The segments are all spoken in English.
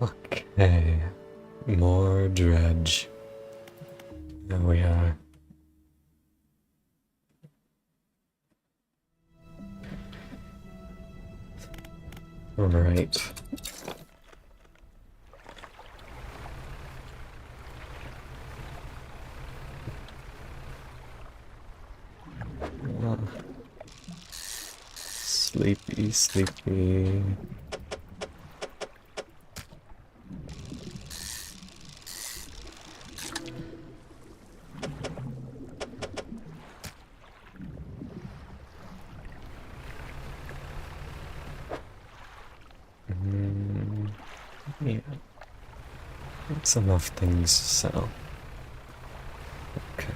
Okay, more dredge. There we are. Alright. Sleepy, sleepy. Yeah. That's enough things to sell. Okay.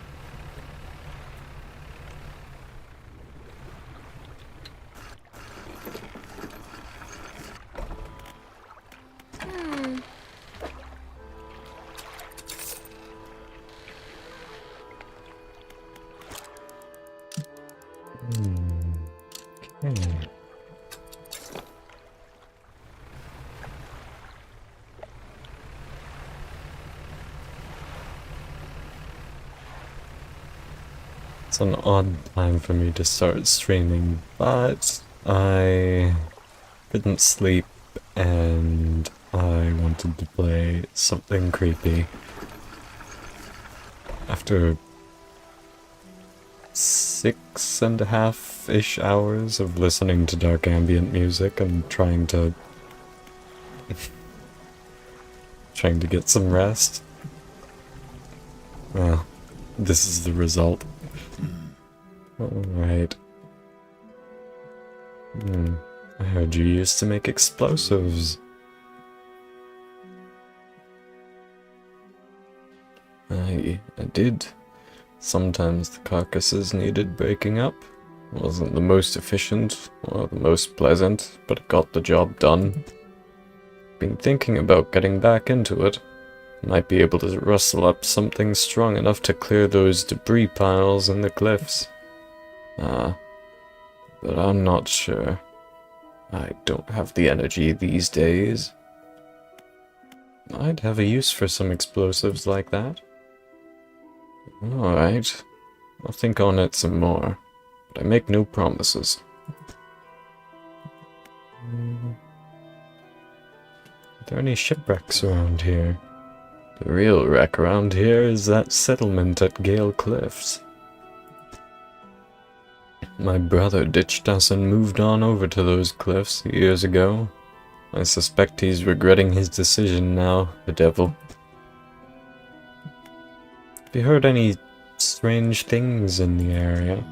Okay. It's an odd time for me to start streaming, but I couldn't sleep and I wanted to play something creepy. After 6.5-ish hours of listening to dark ambient music and trying to get some rest. Well, this is the result. Alright. I heard you used to make explosives. I did. Sometimes the carcasses needed breaking up. It wasn't the most efficient or the most pleasant, but it got the job done. Been thinking about getting back into it. Might be able to rustle up something strong enough to clear those debris piles in the cliffs. But I'm not sure. I don't have the energy these days. I'd have a use for some explosives like that. Alright, I'll think on it some more, but I make no promises. Are there any shipwrecks around here? The real wreck around here is that settlement at Gale Cliffs. My brother ditched us and moved on over to those cliffs years ago. I suspect he's regretting his decision now, the devil. Have you heard any strange things in the area?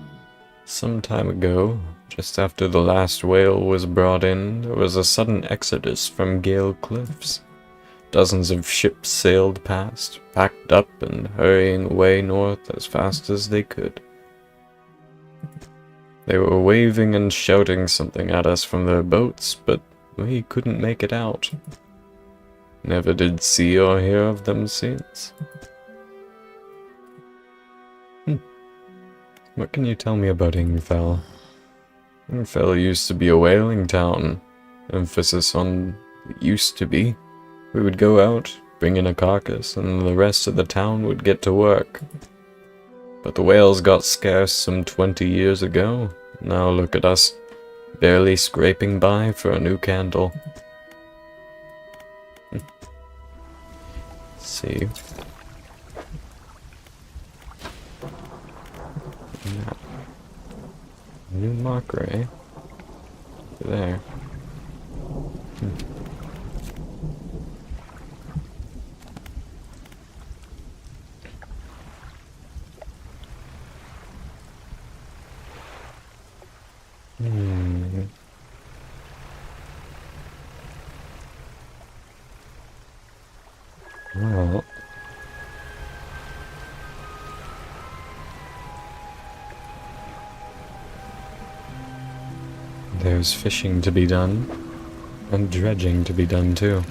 Some time ago, just after the last whale was brought in, there was a sudden exodus from Gale Cliffs. Dozens of ships sailed past, packed up and hurrying away north as fast as they could. They were waving and shouting something at us from their boats, but we couldn't make it out. Never did see or hear of them since. What can you tell me about Ingfell? Ingfell used to be a whaling town. Emphasis on used to be. We would go out, bring in a carcass, and the rest of the town would get to work. But the whales got scarce some 20 years ago. Now look at us, barely scraping by for a new candle. See. Yeah. New marker, eh? There. Well, there's fishing to be done, and dredging to be done too.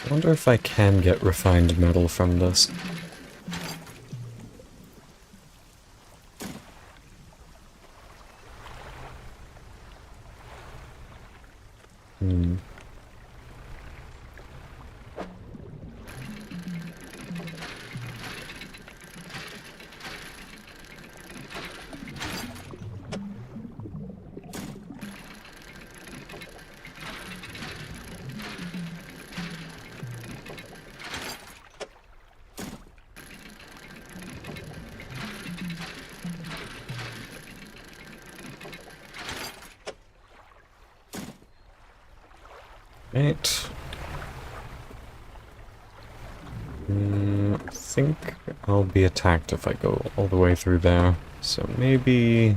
I wonder if I can get refined metal from this. Right. I think I'll be attacked if I go all the way through there. So maybe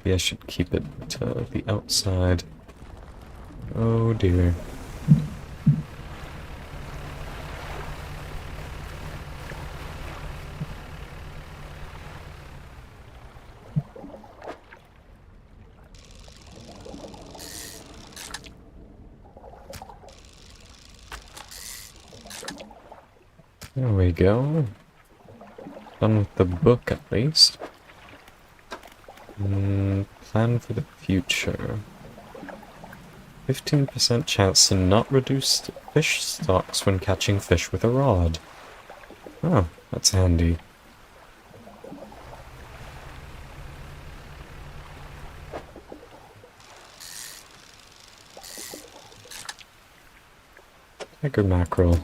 I should keep it to the outside. Oh dear. There we go. Done with the book, at least. Plan for the future. 15% chance to not reduce fish stocks when catching fish with a rod. Oh, that's handy. Tiger mackerel.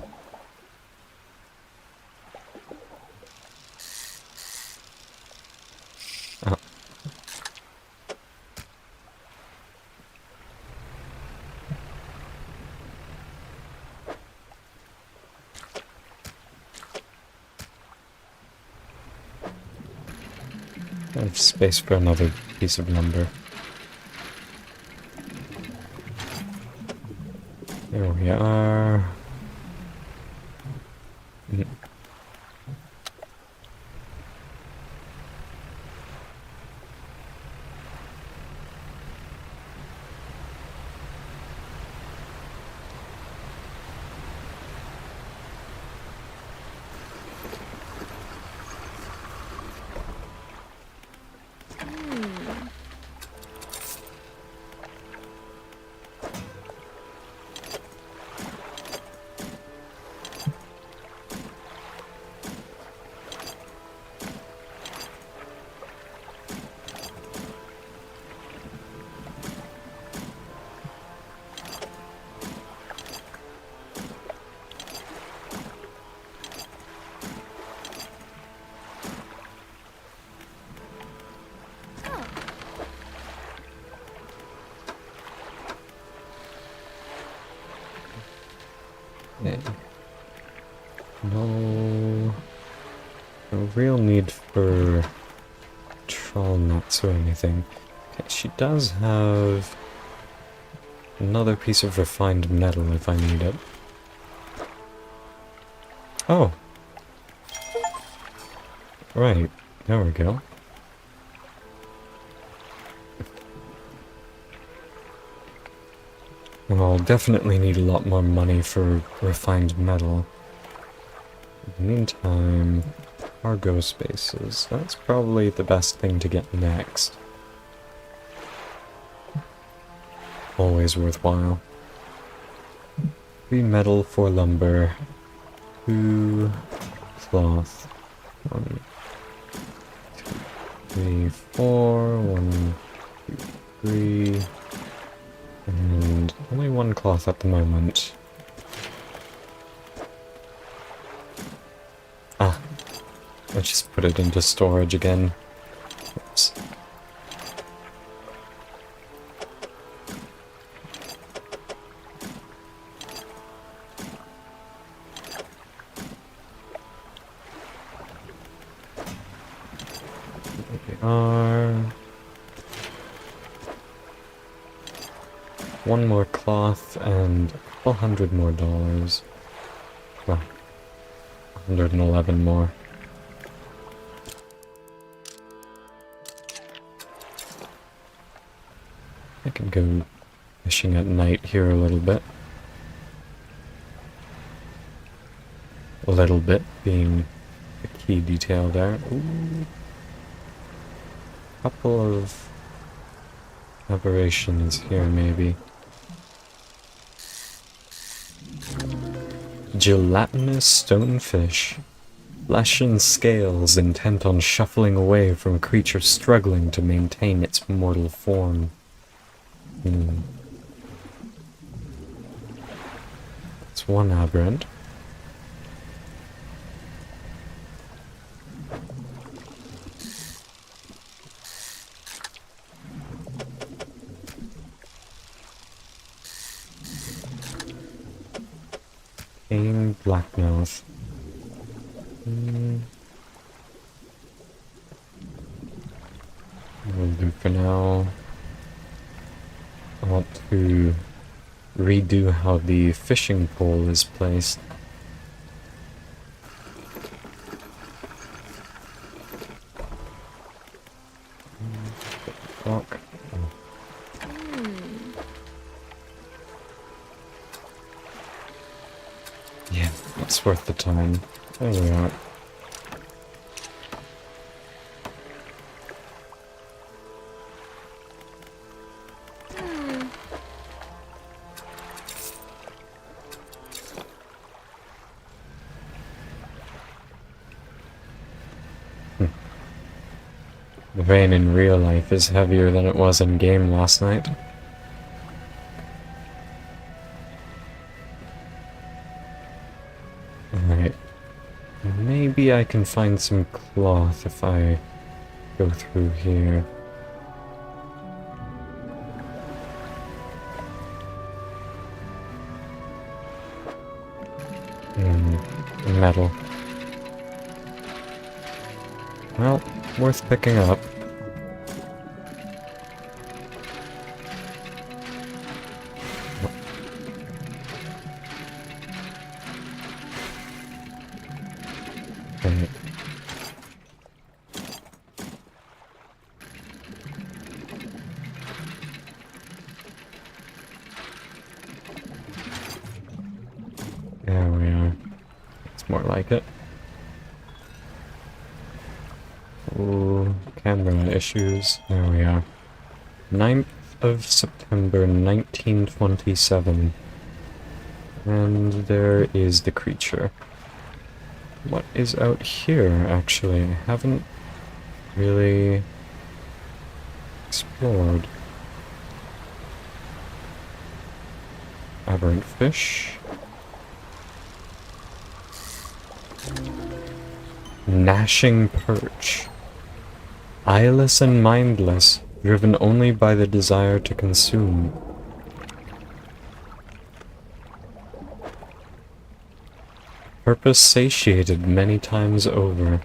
I have space for another piece of lumber. There we are. Okay. No real need for trawl nets or anything. Okay, she does have another piece of refined metal if I need it. Oh! Right, there we go. Well, I'll definitely need a lot more money for refined metal. In the meantime, cargo spaces. That's probably the best thing to get next. Always worthwhile. 3 metal, 4 lumber, 2 cloth, 1, 2, 3, 4, 1, 2, 3, and only 1 cloth at the moment. Ah, I just put it into storage again. Oops. There we are. 1 more cloth and a couple $100 more. Well, 111 more. I can go fishing at night here a little bit. A little bit being the key detail there. Ooh. Couple of aberrations here, maybe. Gelatinous stonefish. Flesh and scales intent on shuffling away from a creature struggling to maintain its mortal form. That's one aberrant. Cane blackmouth. Will do for now. I want to redo how the fishing pole is placed. Fuck. Yeah, it's worth the time. There we are. The rain in real life is heavier than it was in game last night. Alright. Maybe I can find some cloth if I go through here. Metal. Well, worth picking up. Okay. There we are. It's more like it. Ooh, camera issues. There we are. 9th of September 1927. And there is the creature. What is out here, actually? I haven't really explored. Aberrant fish. Gnashing perch. Eyeless and mindless, driven only by the desire to consume. Purpose satiated many times over.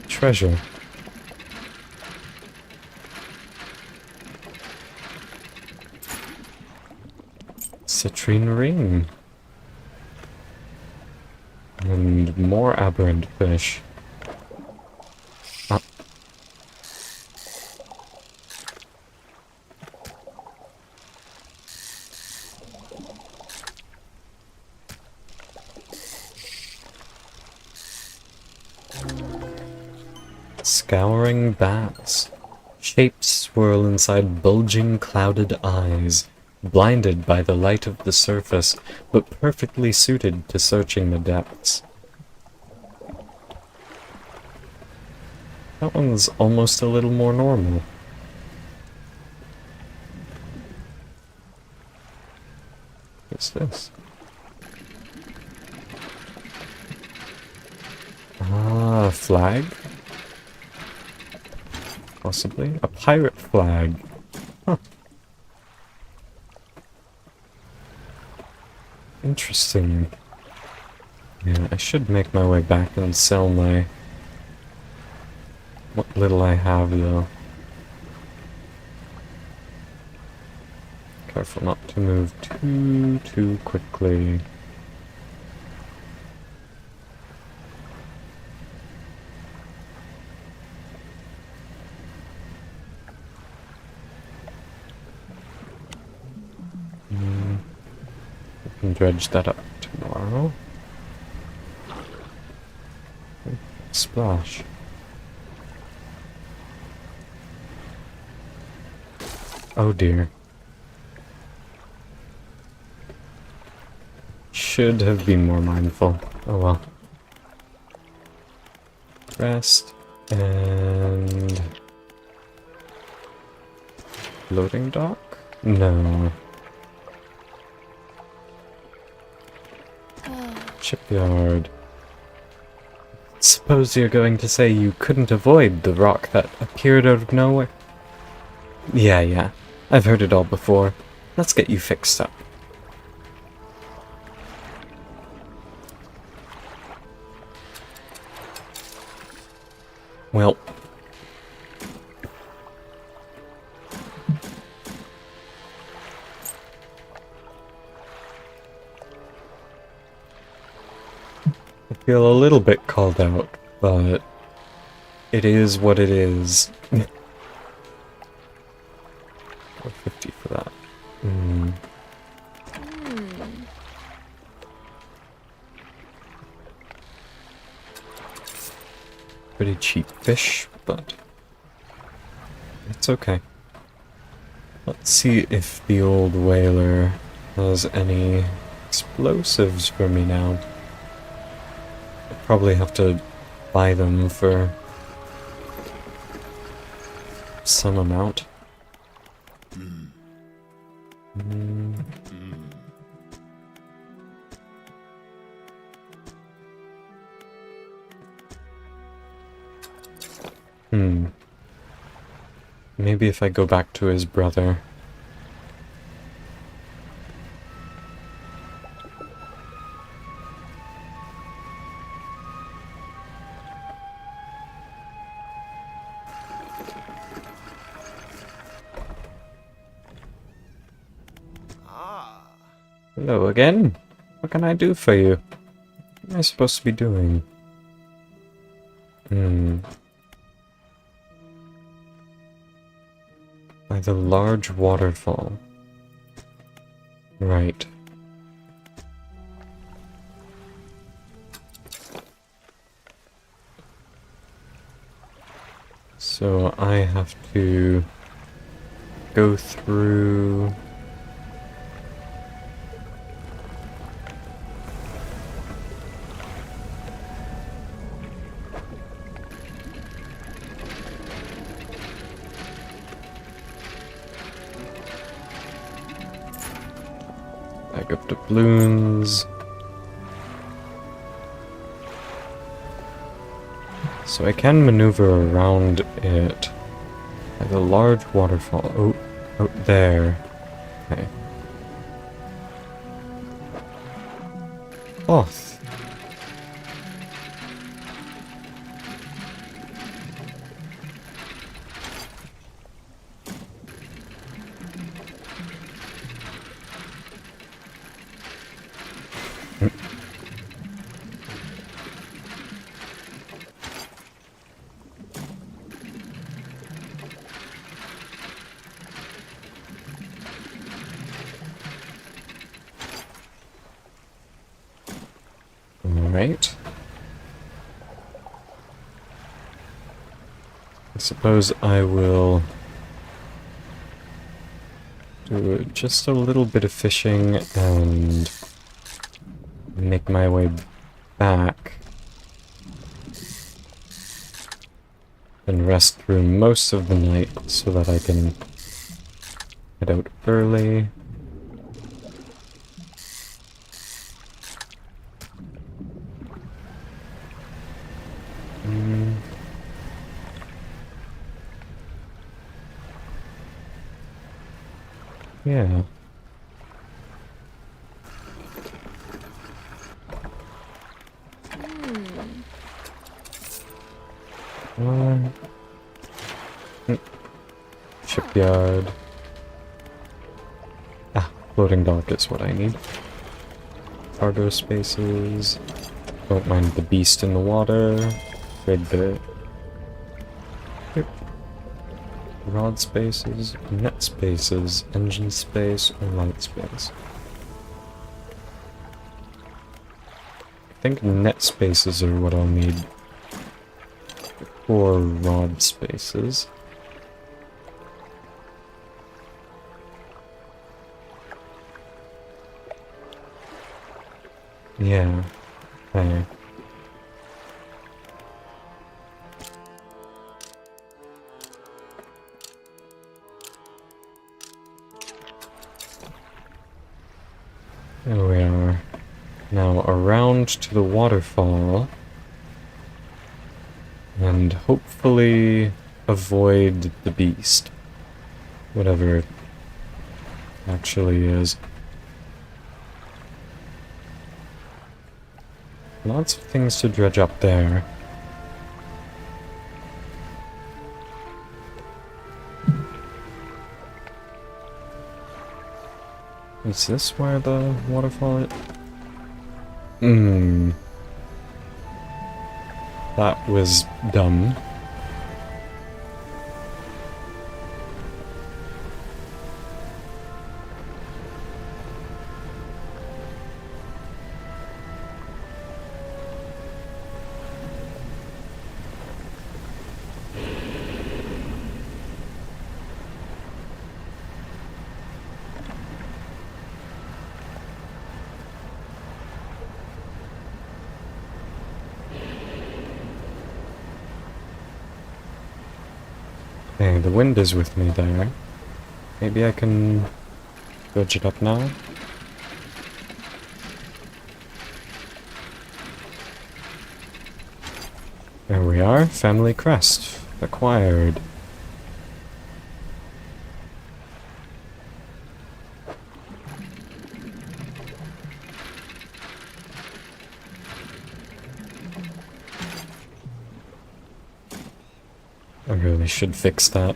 Treasure. Citrine ring. And more aberrant fish. Ah. Scouring bats. Shapes swirl inside bulging, clouded eyes, blinded by the light of the surface, but perfectly suited to searching the depths. That one's almost a little more normal. What's this? Ah, a flag? Possibly. A pirate flag. Huh. Interesting. Yeah, I should make my way back and sell my... what little I have, though. Careful not to move too quickly. can dredge that up tomorrow. Splash. Oh dear. Should have been more mindful. Oh well. Rest and loading dock? No. Shipyard. Suppose you're going to say you couldn't avoid the rock that appeared out of nowhere? Yeah. I've heard it all before. Let's get you fixed up. Well. I feel a little bit called out, but it is what it is. 450 for that. Pretty cheap fish, but it's okay. Let's see if the old whaler has any explosives for me now. I'll probably have to buy them for some amount. Maybe if I go back to his brother. Hello again. What can I do for you? What am I supposed to be doing? By the large waterfall. Right. So I have to go through... Bag of doubloons. So I can maneuver around it by the large waterfall. Oh, out there. Okay. Cloth. Right. I suppose I will do just a little bit of fishing and make my way back. And rest through most of the night so that I can head out early. Yeah. Shipyard. Floating dock is what I need. Cargo spaces. Don't mind the beast in the water. Trade the rod spaces, net spaces, engine space, or light space. think net spaces are what I'll need. 4 rod spaces. Yeah. Okay. There we are. Now around to the waterfall. And hopefully avoid the beast. Whatever it actually is. Lots of things to dredge up there. Is this where the waterfall is? That was dumb. Hey, the wind is with me there. Maybe I can dredge it up now? There we are, family crest. Acquired. I really should fix that.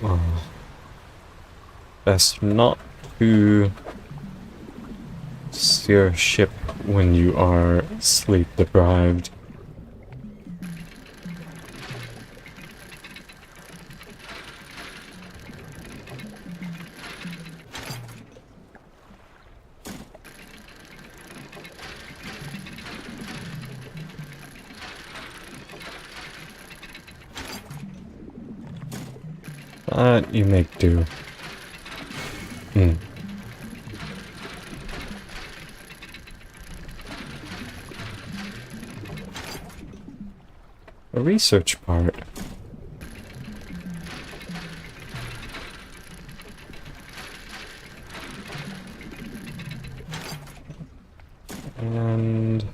Oh. Best not to steer a ship when you are sleep deprived. But you make do. A research part. And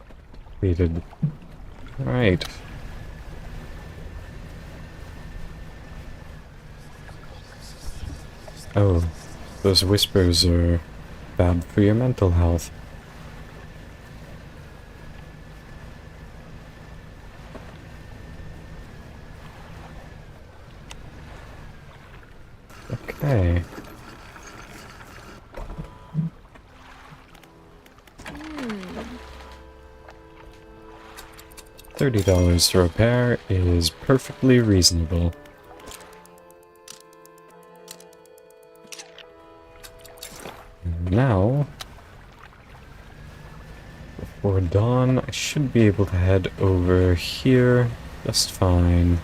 completed. Alright. Oh, those whispers are bad for your mental health. Okay. $30 to repair is perfectly reasonable. Now, before dawn, I should be able to head over here just fine.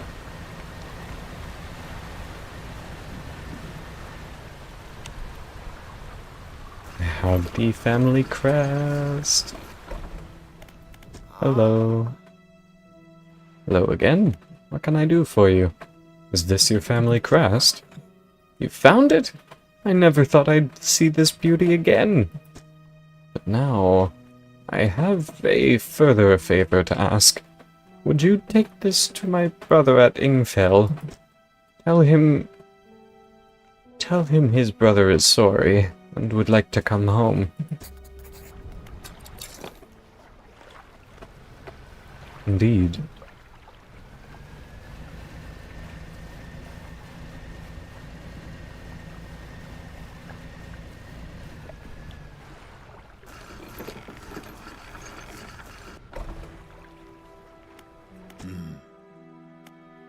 I have the family crest. Hello. Hello again. What can I do for you? Is this your family crest? You found it? I never thought I'd see this beauty again. But now, I have a further favor to ask. Would you take this to my brother at Ingfell? Tell him his brother is sorry and would like to come home. Indeed.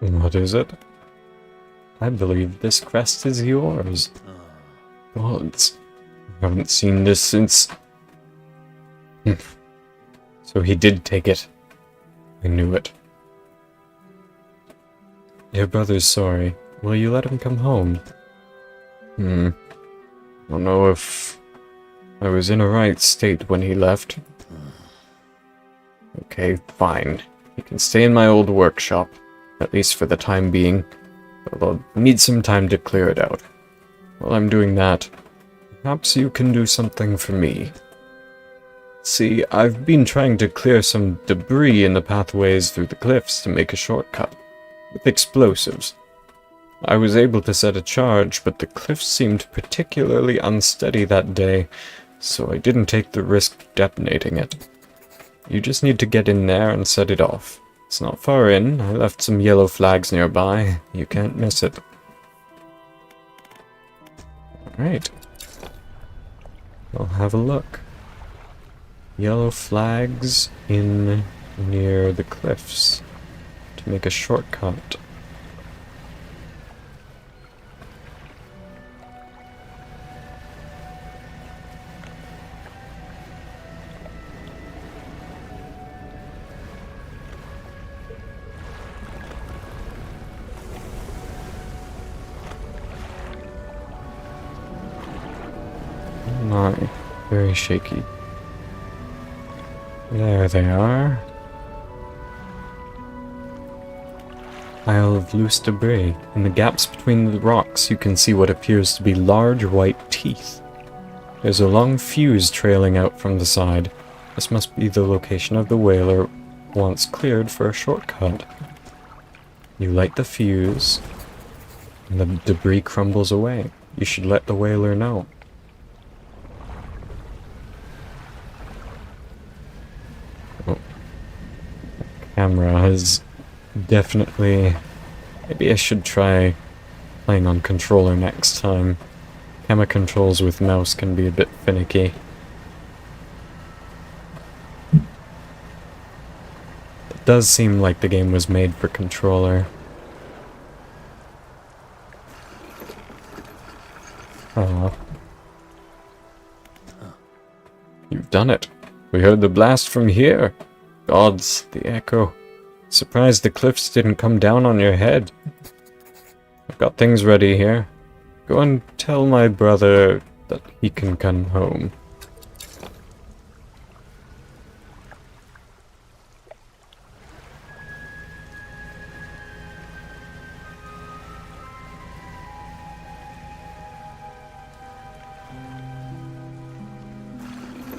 What is it? I believe this crest is yours. Gods, I haven't seen this since... So he did take it. I knew it. Your brother's sorry. Will you let him come home? I don't know if I was in a right state when he left. Okay, fine. He can stay in my old workshop, at least for the time being. But I'll need some time to clear it out. While I'm doing that, perhaps you can do something for me. See, I've been trying to clear some debris in the pathways through the cliffs to make a shortcut, with explosives. I was able to set a charge, but the cliffs seemed particularly unsteady that day, so I didn't take the risk detonating it. You just need to get in there and set it off. It's not far in. I left some yellow flags nearby. You can't miss it. Alright. I'll have a look. Yellow flags in near the cliffs to make a shortcut. My, very shaky. There they are. Pile of loose debris. In the gaps between the rocks, you can see what appears to be large white teeth. There's a long fuse trailing out from the side. This must be the location of the whaler once cleared for a shortcut. You light the fuse, and the debris crumbles away. You should let the whaler know. Camera is definitely... Maybe I should try playing on controller next time. Camera controls with mouse can be a bit finicky. It does seem like the game was made for controller. Oh. You've done it. We heard the blast from here. Gods, the echo. Surprised the cliffs didn't come down on your head. I've got things ready here. Go and tell my brother that he can come home.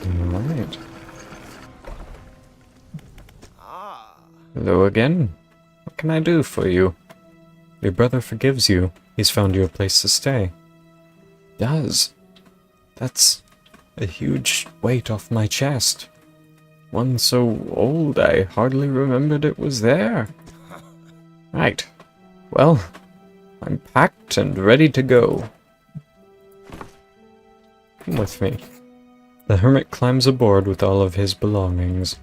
Alright. Hello again. What can I do for you? Your brother forgives you. He's found you a place to stay. Does. That's a huge weight off my chest. One so old I hardly remembered it was there. Right. Well, I'm packed and ready to go. Come with me. The hermit climbs aboard with all of his belongings.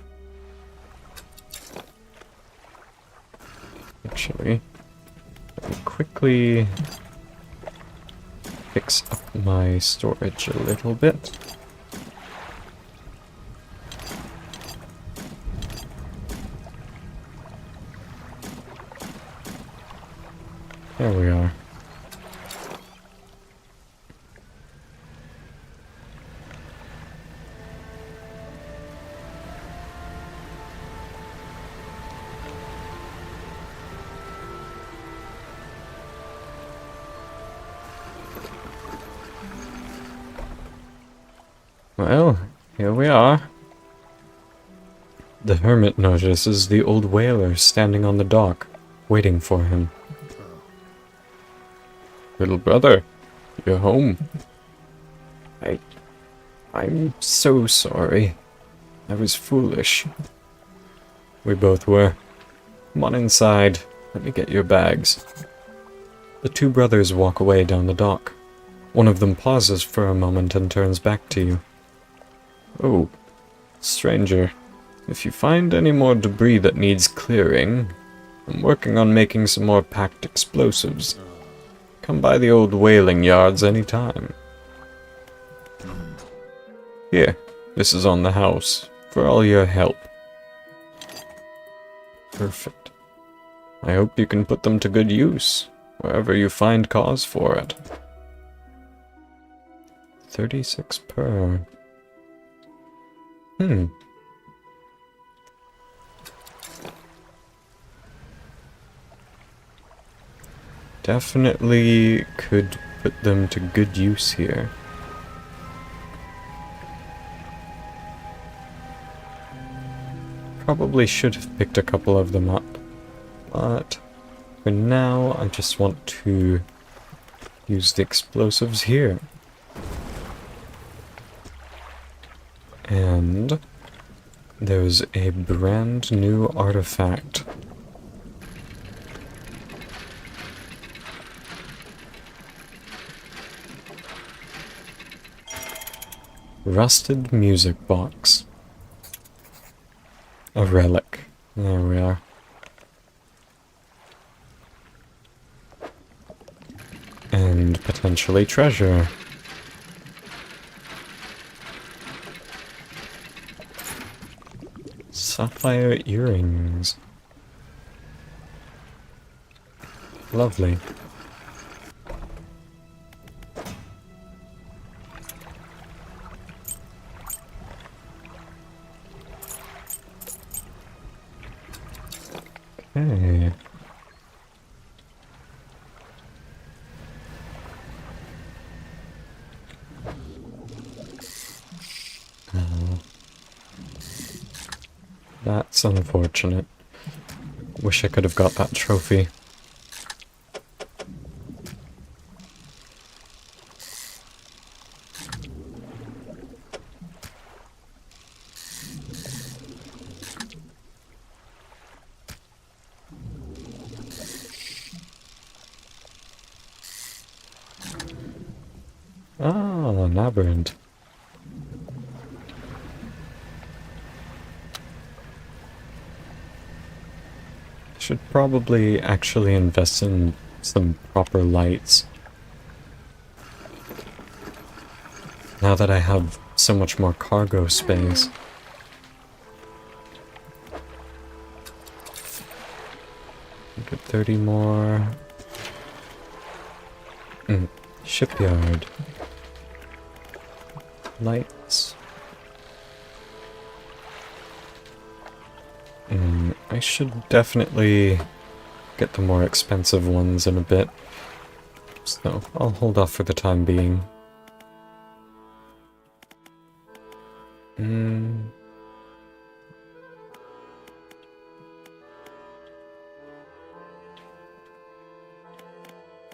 Actually, let me quickly fix up my storage a little bit. There we are. Well, here we are. The hermit notices the old whaler standing on the dock, waiting for him. Little brother, you're home. I'm so sorry. I was foolish. We both were. Come on inside. Let me get your bags. The two brothers walk away down the dock. One of them pauses for a moment and turns back to you. Oh, stranger, if you find any more debris that needs clearing, I'm working on making some more packed explosives. Come by the old whaling yards any time. Here, this is on the house, for all your help. Perfect. I hope you can put them to good use, wherever you find cause for it. 36 per. Definitely could put them to good use here. Probably should have picked a couple of them up, but for now I just want to use the explosives here. And there's a brand new artifact. Rusted music box. A relic. There we are. And potentially treasure. Sapphire earrings. Lovely. Okay. That's unfortunate. Wish I could have got that trophy. Ah, an aberrant. Should probably actually invest in some proper lights. Now that I have so much more cargo space. Get 30 more. Shipyard. Lights. I should definitely get the more expensive ones in a bit. So I'll hold off for the time being. Do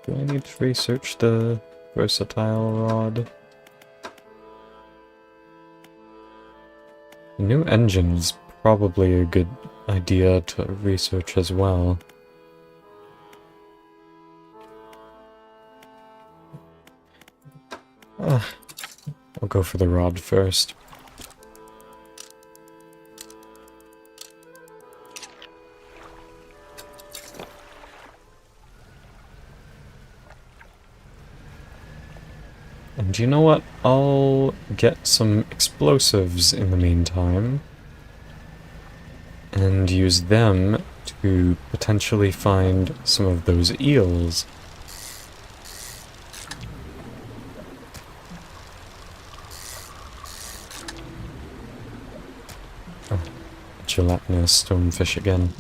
I need to research the versatile rod? The new engine is probably a good idea to research as well. I'll go for the rod first. And you know what? I'll get some explosives in the meantime. And use them to potentially find some of those eels. Oh, gelatinous stonefish again.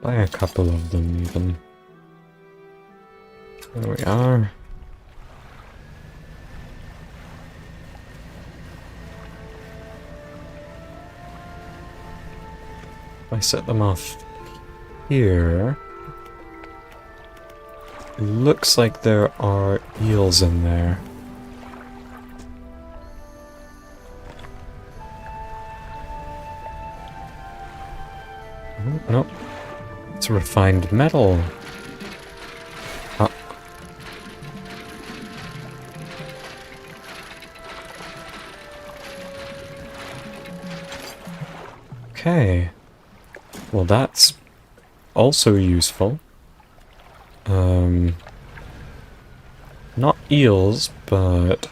Buy a couple of them even. There we are. If I set them off here, it looks like there are eels in there. Nope. It's refined metal. Oh. Okay. Well, that's also useful. Not eels, but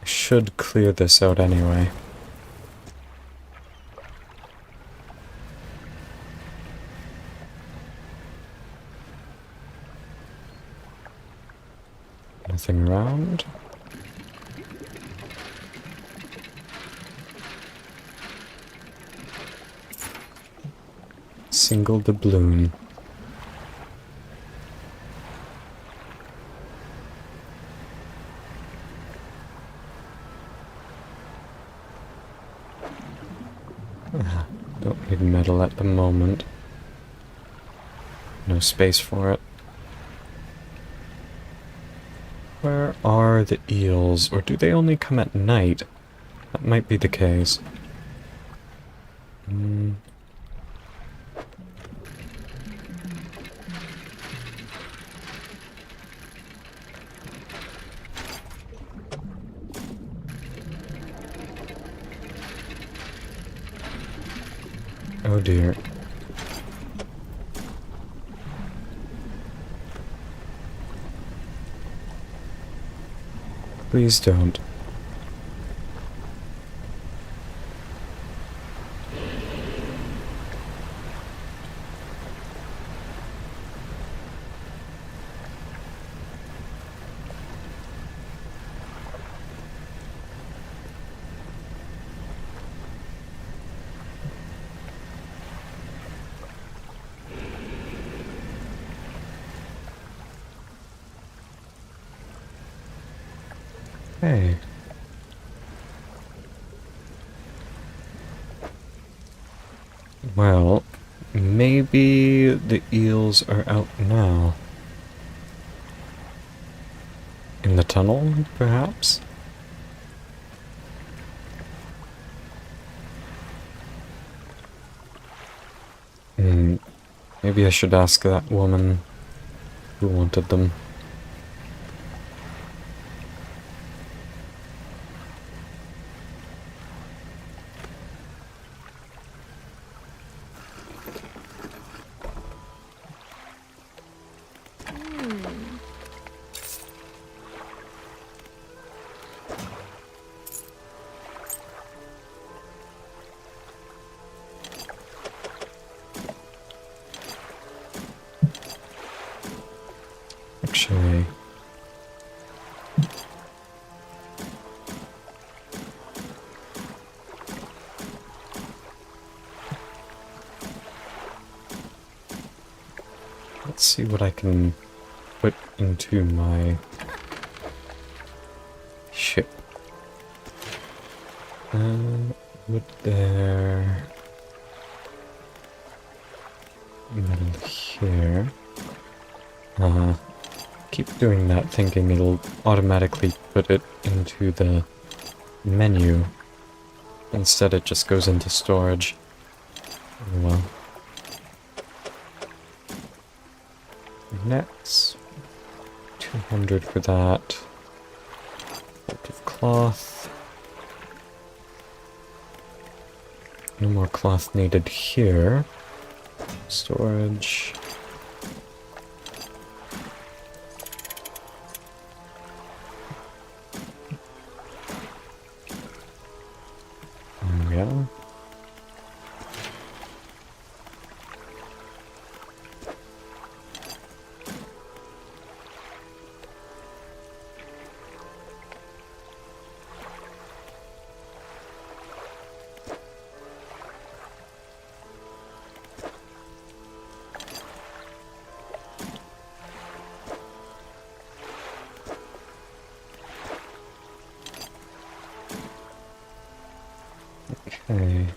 I should clear this out anyway. Nothing around. Single doubloon. Don't need metal at the moment. No space for it. Where are the eels? Or do they only come at night? That might be the case. Oh dear. Please don't. Hey. Well, maybe the eels are out now. In the tunnel, perhaps? Maybe I should ask that woman who wanted them. Actually, let's see what I can put into my ship. Wood there. Metal here. Keep doing that, thinking it'll automatically put it into the menu. Instead, it just goes into storage. Oh well. Nets. 200 for that. Bolt of cloth. No more cloth needed here. Storage. There we go. Okay.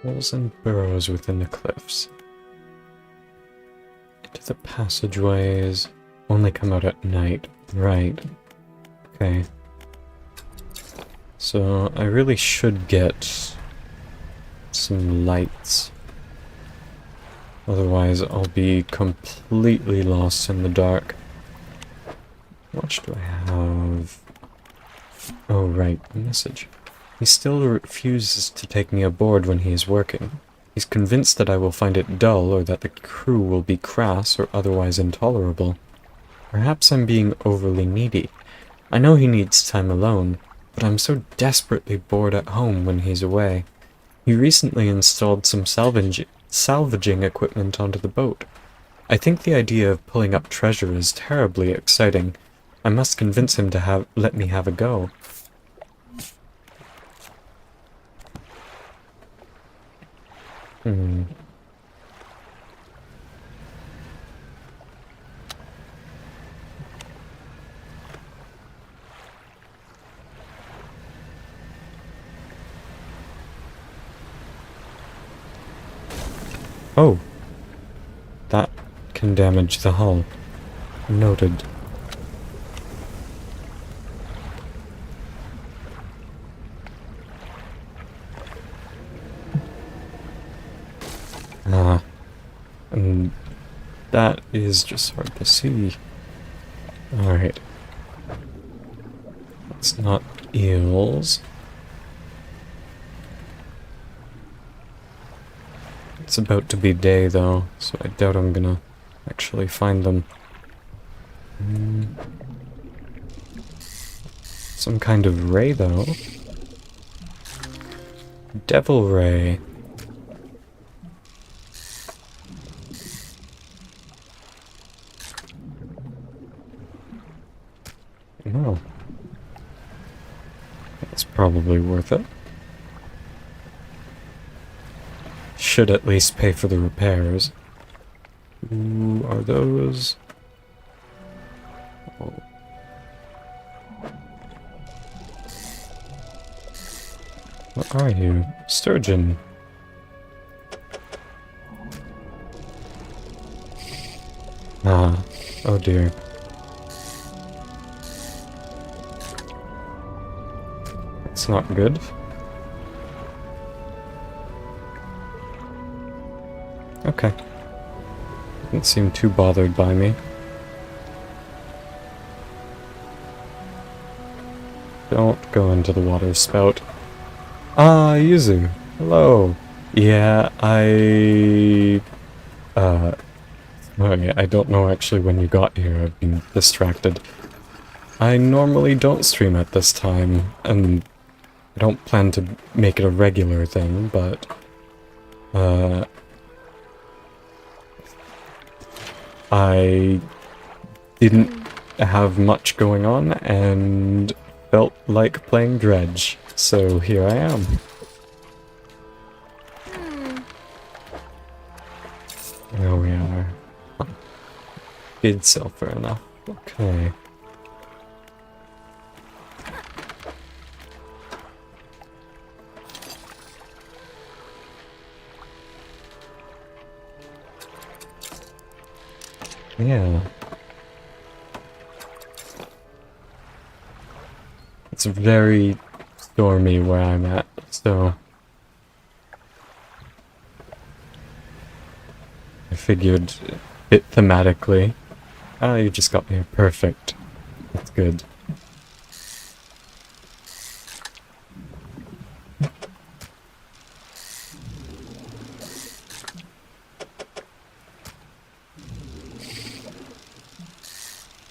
Holes and burrows within the cliffs. Into the passageways. Only come out at night. Right. Okay. So, I really should get some lights. Otherwise, I'll be completely lost in the dark. How much do I have? Oh, right. A message. He still refuses to take me aboard when he is working. He's convinced that I will find it dull or that the crew will be crass or otherwise intolerable. Perhaps I'm being overly needy. I know he needs time alone, but I'm so desperately bored at home when he's away. He recently installed some salvaging equipment onto the boat. I think the idea of pulling up treasure is terribly exciting. I must convince him to let me have a go. Oh. That can damage the hull. Noted. And that is just hard to see. Alright. It's not eels. It's about to be day though, so I doubt I'm gonna actually find them. Some kind of ray though. Devil ray. No. That's probably worth it. Should at least pay for the repairs. Who are those? Oh. What are you? Sturgeon. Ah. Oh dear. That's not good. Okay. Didn't seem too bothered by me. Don't go into the water spout. Ah, Yuzu. Hello. Yeah, okay, I don't know actually when you got here. I've been distracted. I normally don't stream at this time, and I don't plan to make it a regular thing, but I didn't have much going on and felt like playing Dredge, so here I am. There we are. Good silver enough. Okay. Yeah. It's very stormy where I'm at, so I figured a bit thematically. Ah, you just got me. Perfect. That's good.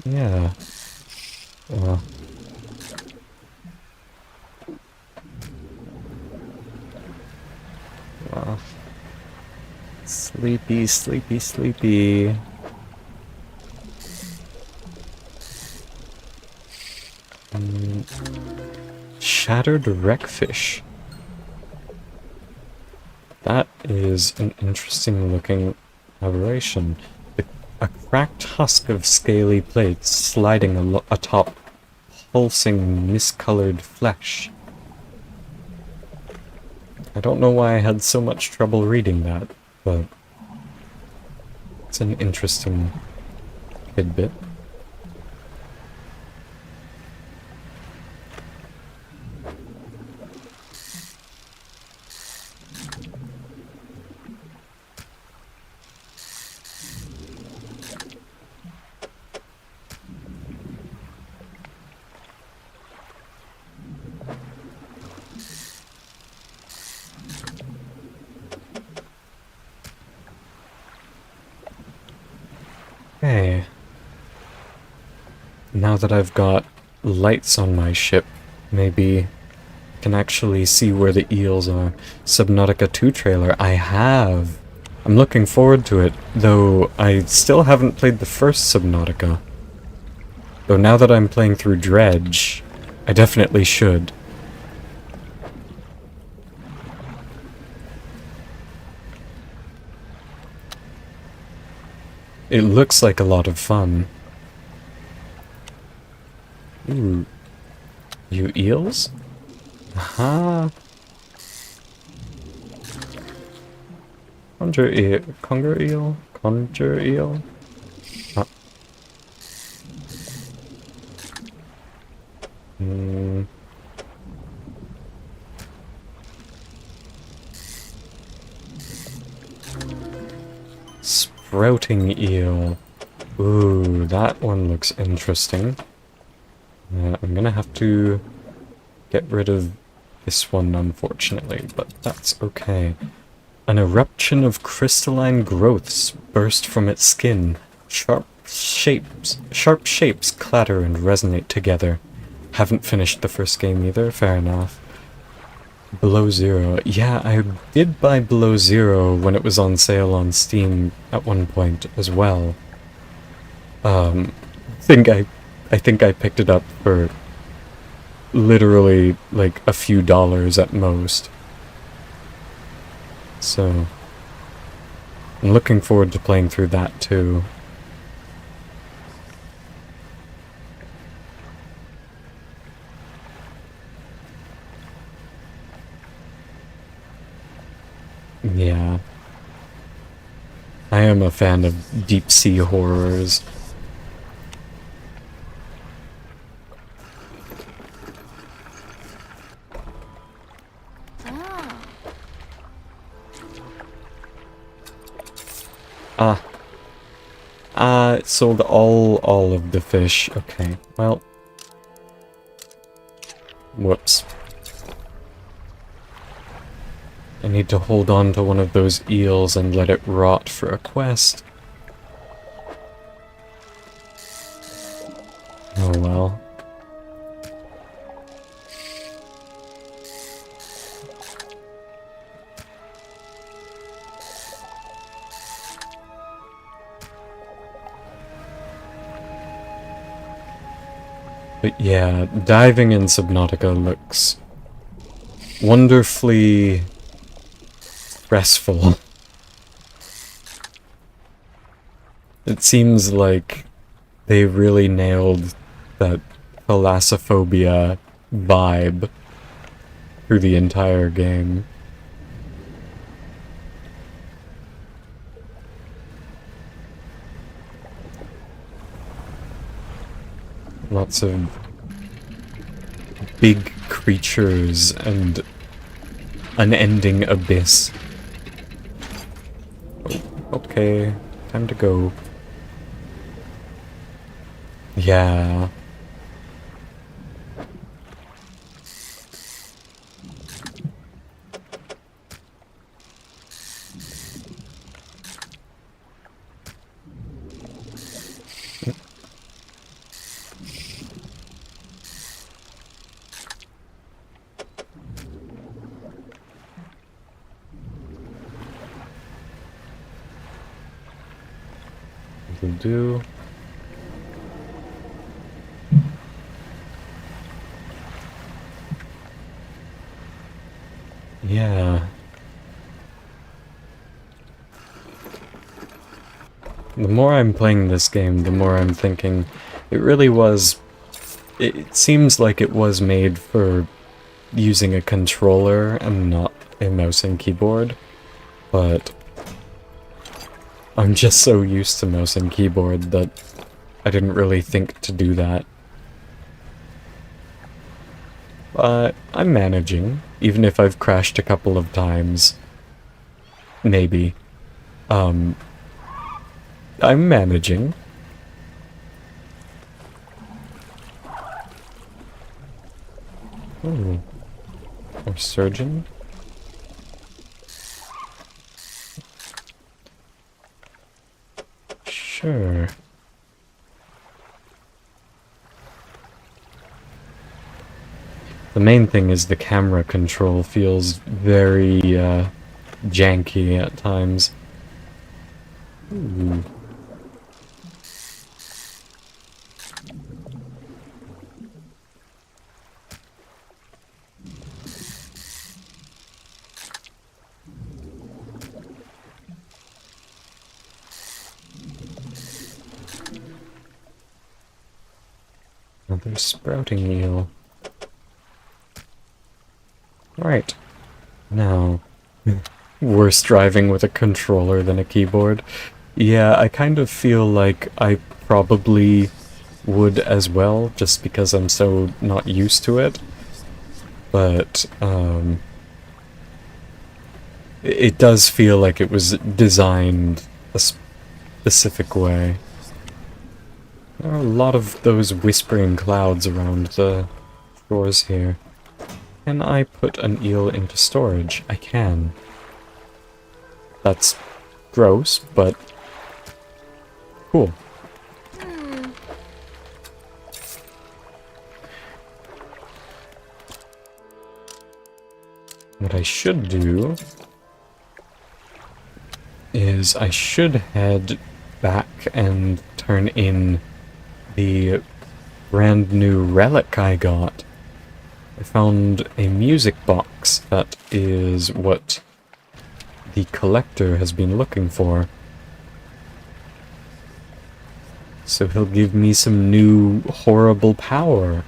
Yeah. Well. Wow. Sleepy, sleepy, sleepy. Shattered wreckfish. That is an interesting looking aberration. A cracked husk of scaly plates sliding atop pulsing miscolored flesh. I don't know why I had so much trouble reading that, but it's an interesting tidbit. Okay. Now that I've got lights on my ship, maybe I can actually see where the eels are. Subnautica 2 trailer, I have! I'm looking forward to it, though I still haven't played the first Subnautica. Though now that I'm playing through Dredge, I definitely should. It looks like a lot of fun. Ooh. You eels? Aha! Conger eel? Conger eel? Conger eel? Ah. Sprouting eel. Ooh, that one looks interesting. I'm gonna have to get rid of this one, unfortunately, but that's okay. An eruption of crystalline growths burst from its skin. Sharp shapes clatter and resonate together. Haven't finished the first game either, fair enough. Below Zero. Yeah, I did buy Below Zero when it was on sale on Steam at one point as well. I think I picked it up for literally like a few dollars at most. So I'm looking forward to playing through that too. Yeah. I am a fan of deep sea horrors. It sold all of the fish. Okay, well. Whoops. I need to hold on to one of those eels and let it rot for a quest. Oh well. But yeah, diving in Subnautica looks wonderfully restful. It seems like they really nailed that thalassophobia vibe through the entire game. Lots of big creatures and unending abyss. Oh, okay, time to go. Yeah. Will do. Yeah. The more I'm playing this game, the more I'm thinking it really was... It seems like it was made for using a controller and not a mouse and keyboard, but I'm just so used to mouse and keyboard that I didn't really think to do that. But I'm managing, even if I've crashed a couple of times. Maybe. I'm managing. Ooh. Or surgeon? Sure. The main thing is the camera control feels very, janky at times. Ooh. Another sprouting eel. Right. Now, worse driving with a controller than a keyboard. Yeah, I kind of feel like I probably would as well, just because I'm so not used to it. But, it does feel like it was designed a specific way. There are a lot of those whispering clouds around the shores here. Can I put an eel into storage? I can. That's gross, but cool. What I should do is I should head back and turn in the brand new relic I got. I found a music box that is what the collector has been looking for. So he'll give me some new horrible power.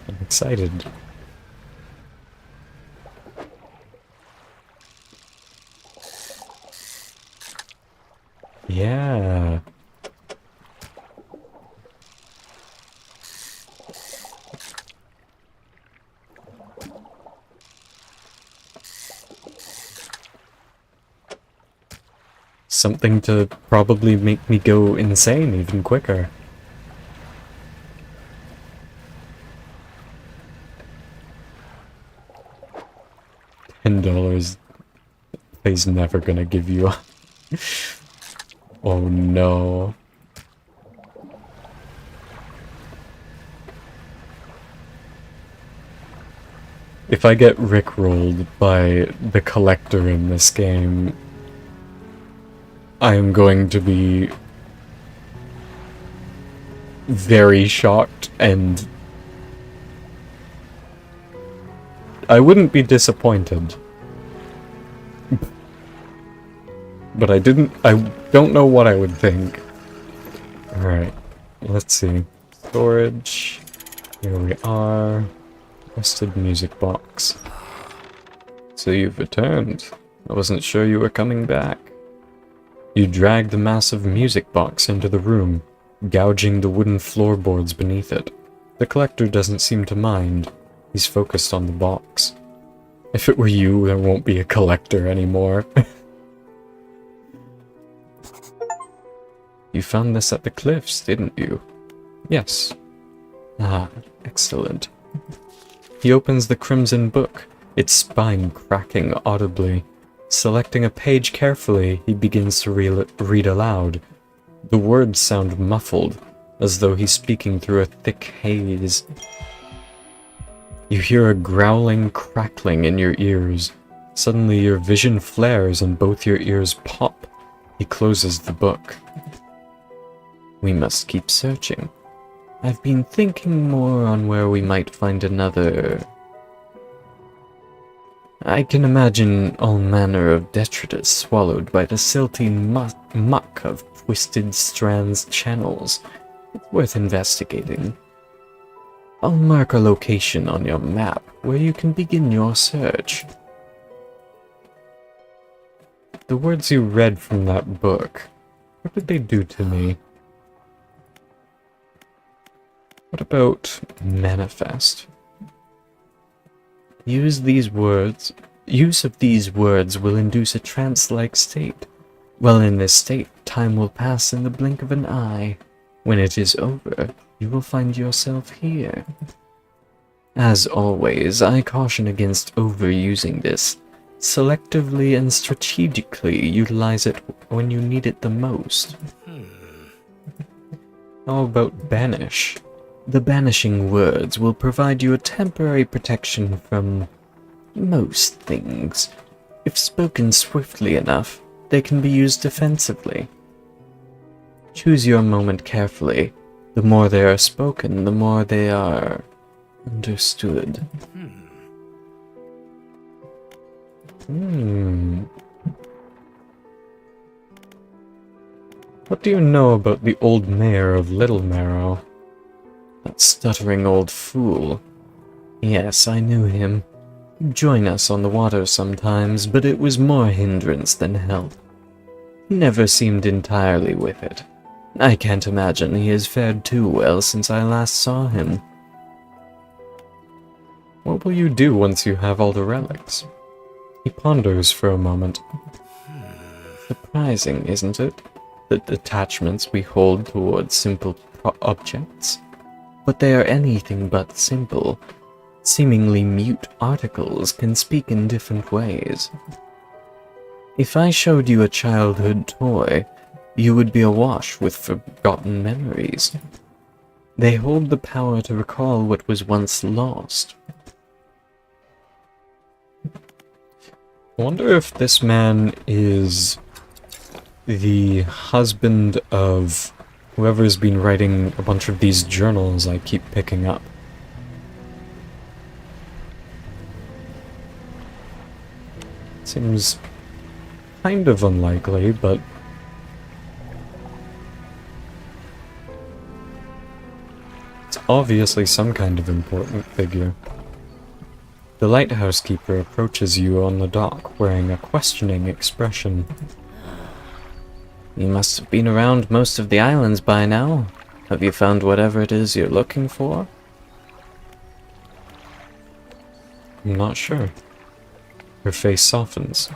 I'm excited. Yeah. Something to probably make me go insane even quicker. $10. He's never gonna give you a... Oh no. If I get rickrolled by the collector in this game, I am going to be very shocked, and I wouldn't be disappointed. But I don't know what I would think. Alright, let's see. Storage. Here we are. Rusted music box. So you've returned. I wasn't sure you were coming back. You dragged the massive music box into the room, gouging the wooden floorboards beneath it. The collector doesn't seem to mind. He's focused on the box. If it were you, there won't be a collector anymore. You found this at the cliffs, didn't you? Yes. Ah, excellent. He opens the crimson book, its spine cracking audibly. Selecting a page carefully, he begins to read aloud. The words sound muffled, as though he's speaking through a thick haze. You hear a growling crackling in your ears. Suddenly your vision flares and both your ears pop. He closes the book. We must keep searching. I've been thinking more on where we might find another... I can imagine all manner of detritus swallowed by the silty muck of twisted strands channels. It's worth investigating. I'll mark a location on your map where you can begin your search. The words you read from that book, what did they do to me? What about manifest? Use of these words will induce a trance-like state. Well, in this state, time will pass in the blink of an eye. When it is over, you will find yourself here. As always, I caution against overusing this. Selectively and strategically utilize it when you need it the most. How about banish? The banishing words will provide you a temporary protection from most things. If spoken swiftly enough, they can be used defensively. Choose your moment carefully. The more they are spoken, the more they are understood. What do you know about the old mayor of Little Marrow? That stuttering old fool. Yes, I knew him. He'd join us on the water sometimes, but it was more hindrance than help. He never seemed entirely with it. I can't imagine he has fared too well since I last saw him. What will you do once you have all the relics? He ponders for a moment. Surprising, isn't it? The attachments we hold towards simple objects. But they are anything but simple. Seemingly mute articles can speak in different ways. If I showed you a childhood toy, you would be awash with forgotten memories. They hold the power to recall what was once lost. I wonder if this man is the husband of whoever's been writing a bunch of these journals I keep picking up. Seems kind of unlikely, but it's obviously some kind of important figure. The lighthouse keeper approaches you on the dock, wearing a questioning expression. You must have been around most of the islands by now. Have you found whatever it is you're looking for? I'm not sure. Her face softens.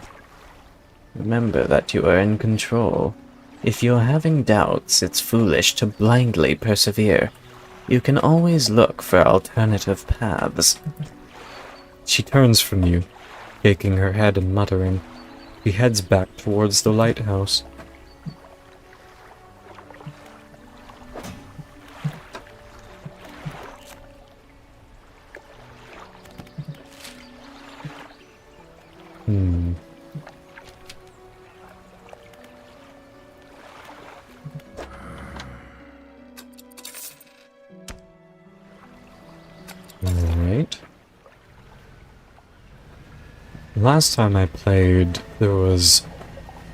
Remember that you are in control. If you're having doubts, it's foolish to blindly persevere. You can always look for alternative paths. She turns from you, shaking her head and muttering. She heads back towards the lighthouse. Alright. Last time I played, there was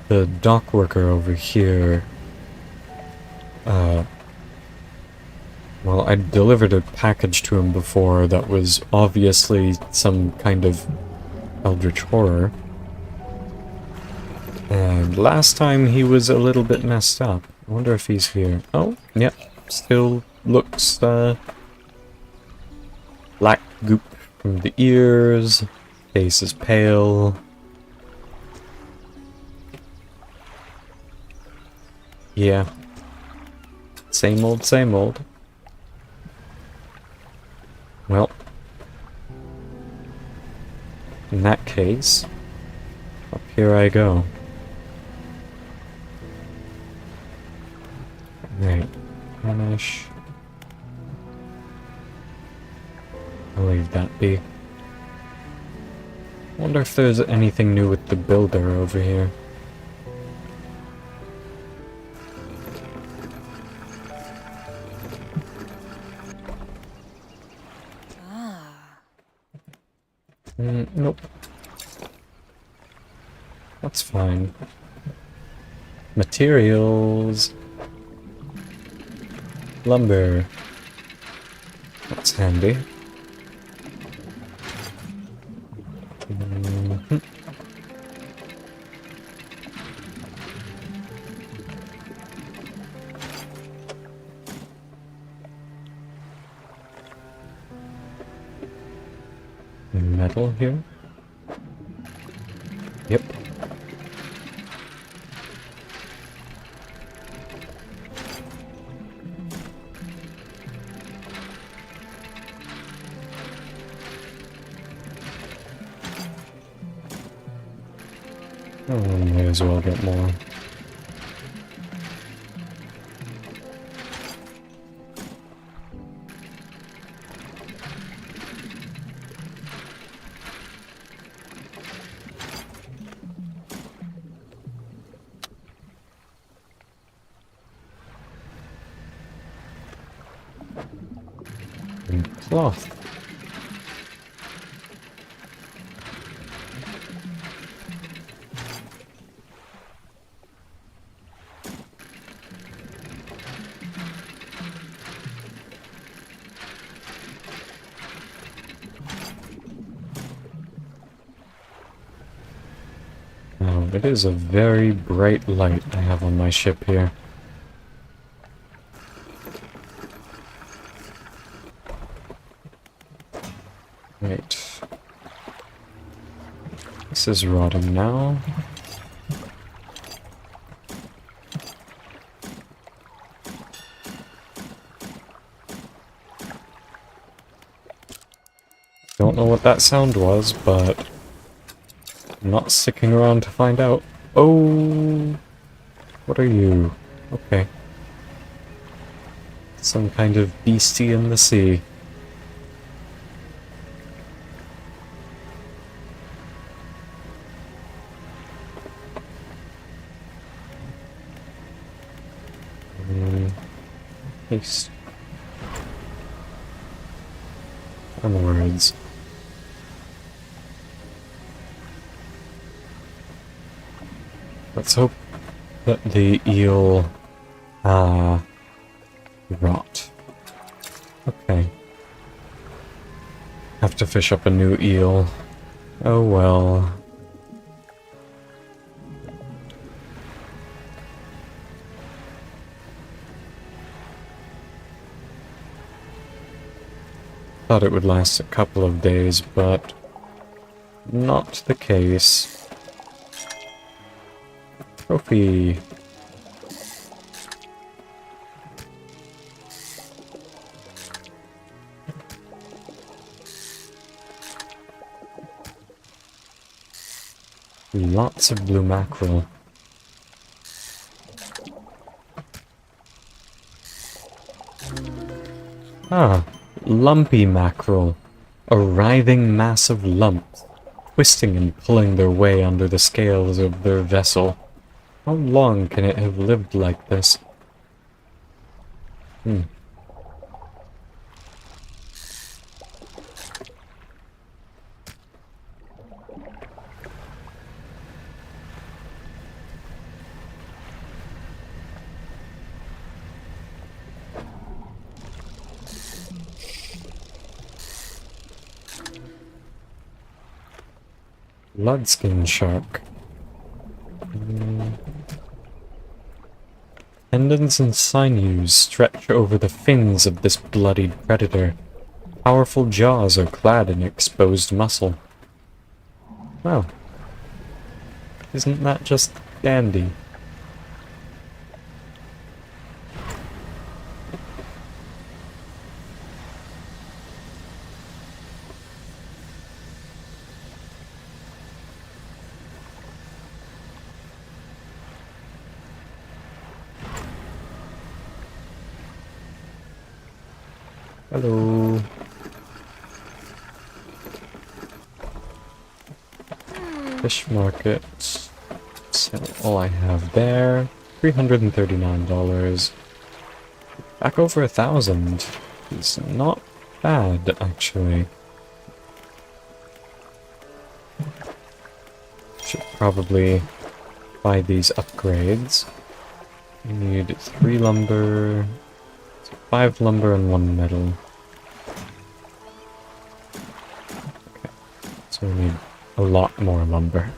the dock worker over here. Well, I delivered a package to him before that was obviously some kind of eldritch horror. And last time he was a little bit messed up. I wonder if he's here. Oh, yep. Still looks, black goop from the ears. Face is pale. Yeah. Same old, same old. Well. In that case, up here I go. Right. Vanish. I'll leave that be. Wonder if there's anything new with the builder over here. Nope. That's fine. Materials. Lumber. That's handy. metal here? Yep. Oh, may as well get more. And cloth. Now, it is a very bright light I have on my ship here. Right. This is rotting now. Don't know what that sound was, but I'm not sticking around to find out. Oh! What are you? Okay. Some kind of beastie in the sea. Haste. Onwards. Let's hope that the eel, rot. Okay. Have to fish up a new eel. Oh well. Thought it would last a couple of days, but not the case. Trophy. Lots of blue mackerel. Ah, lumpy mackerel. A writhing mass of lumps, twisting and pulling their way under the scales of their vessel. How long can it have lived like this? Bloodskin shark. Tendons and sinews stretch over the fins of this bloodied predator. Powerful jaws are clad in exposed muscle. Well, isn't that just dandy? Hello. Fish market. Sell all I have there. $339. Back over 1,000. It's not bad, actually. Should probably buy these upgrades. We need 3 lumber. 5 lumber and 1 metal. Okay, so we need a lot more lumber.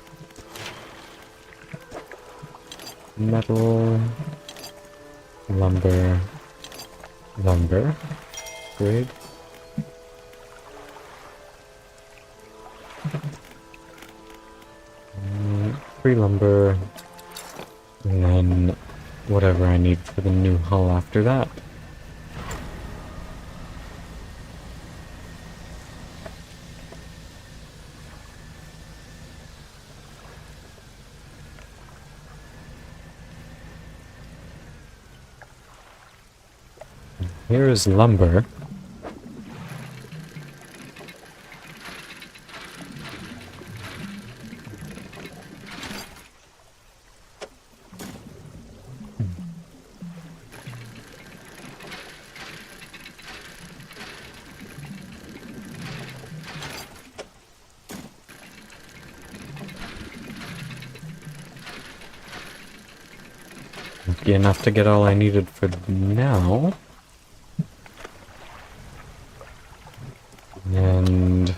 Metal, lumber, lumber, grade. tree lumber, and then whatever I need for the new hull after that. Here is lumber. Lucky enough to get all I needed for now. And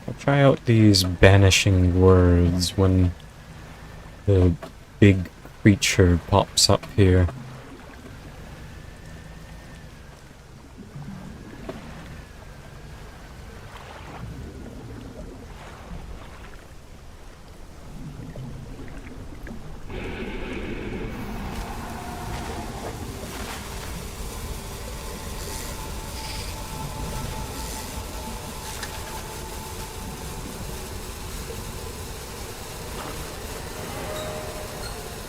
I'll try out these banishing words when the big creature pops up here.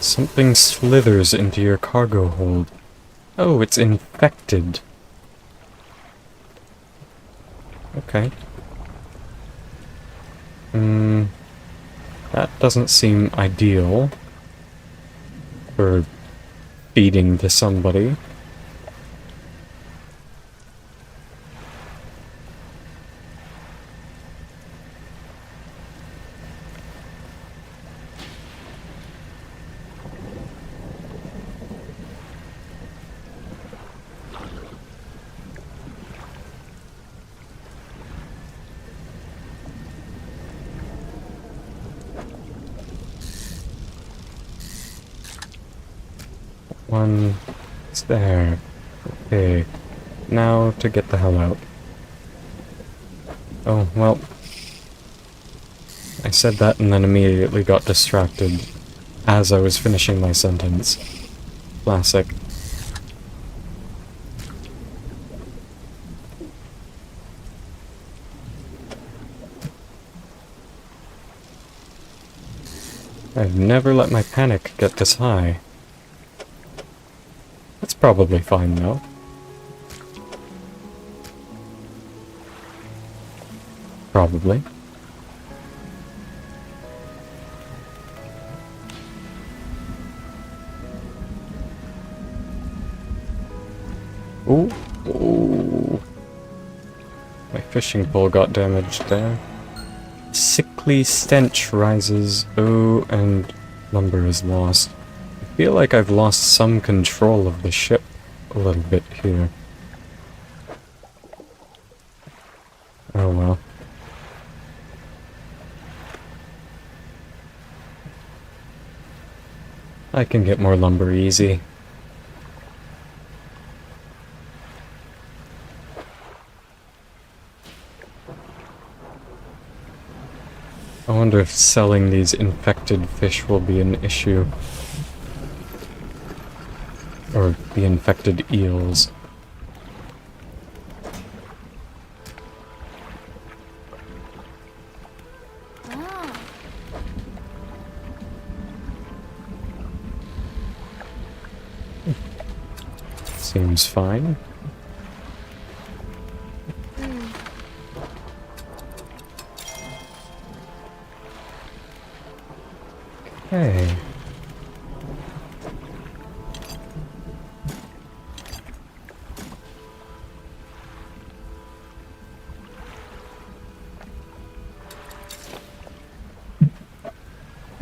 Something slithers into your cargo hold. Oh, it's infected. Okay. That doesn't seem ideal for feeding to somebody. One is there. Okay. Now to get the hell out. Oh, well. I said that and then immediately got distracted as I was finishing my sentence. Classic. I've never let my panic get this high. That's probably fine, though. Probably. Ooh. Ooh. My fishing pole got damaged there. Sickly stench rises. Oh, and lumber is lost. I feel like I've lost some control of the ship a little bit here. Oh well. I can get more lumber easy. I wonder if selling these infected fish will be an issue. Or the infected eels. Seems fine. Okay.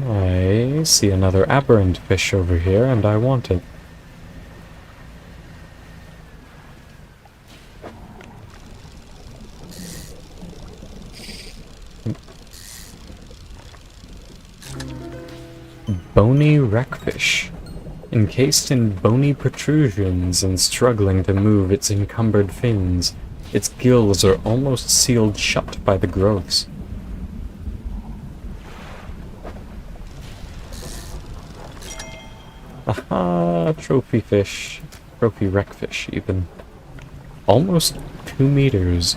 I see another aberrant fish over here, and I want it. Bony wreckfish. Encased in bony protrusions and struggling to move its encumbered fins. Its gills are almost sealed shut by the growths. Aha! Trophy fish. Trophy wreckfish, even. Almost 2 meters.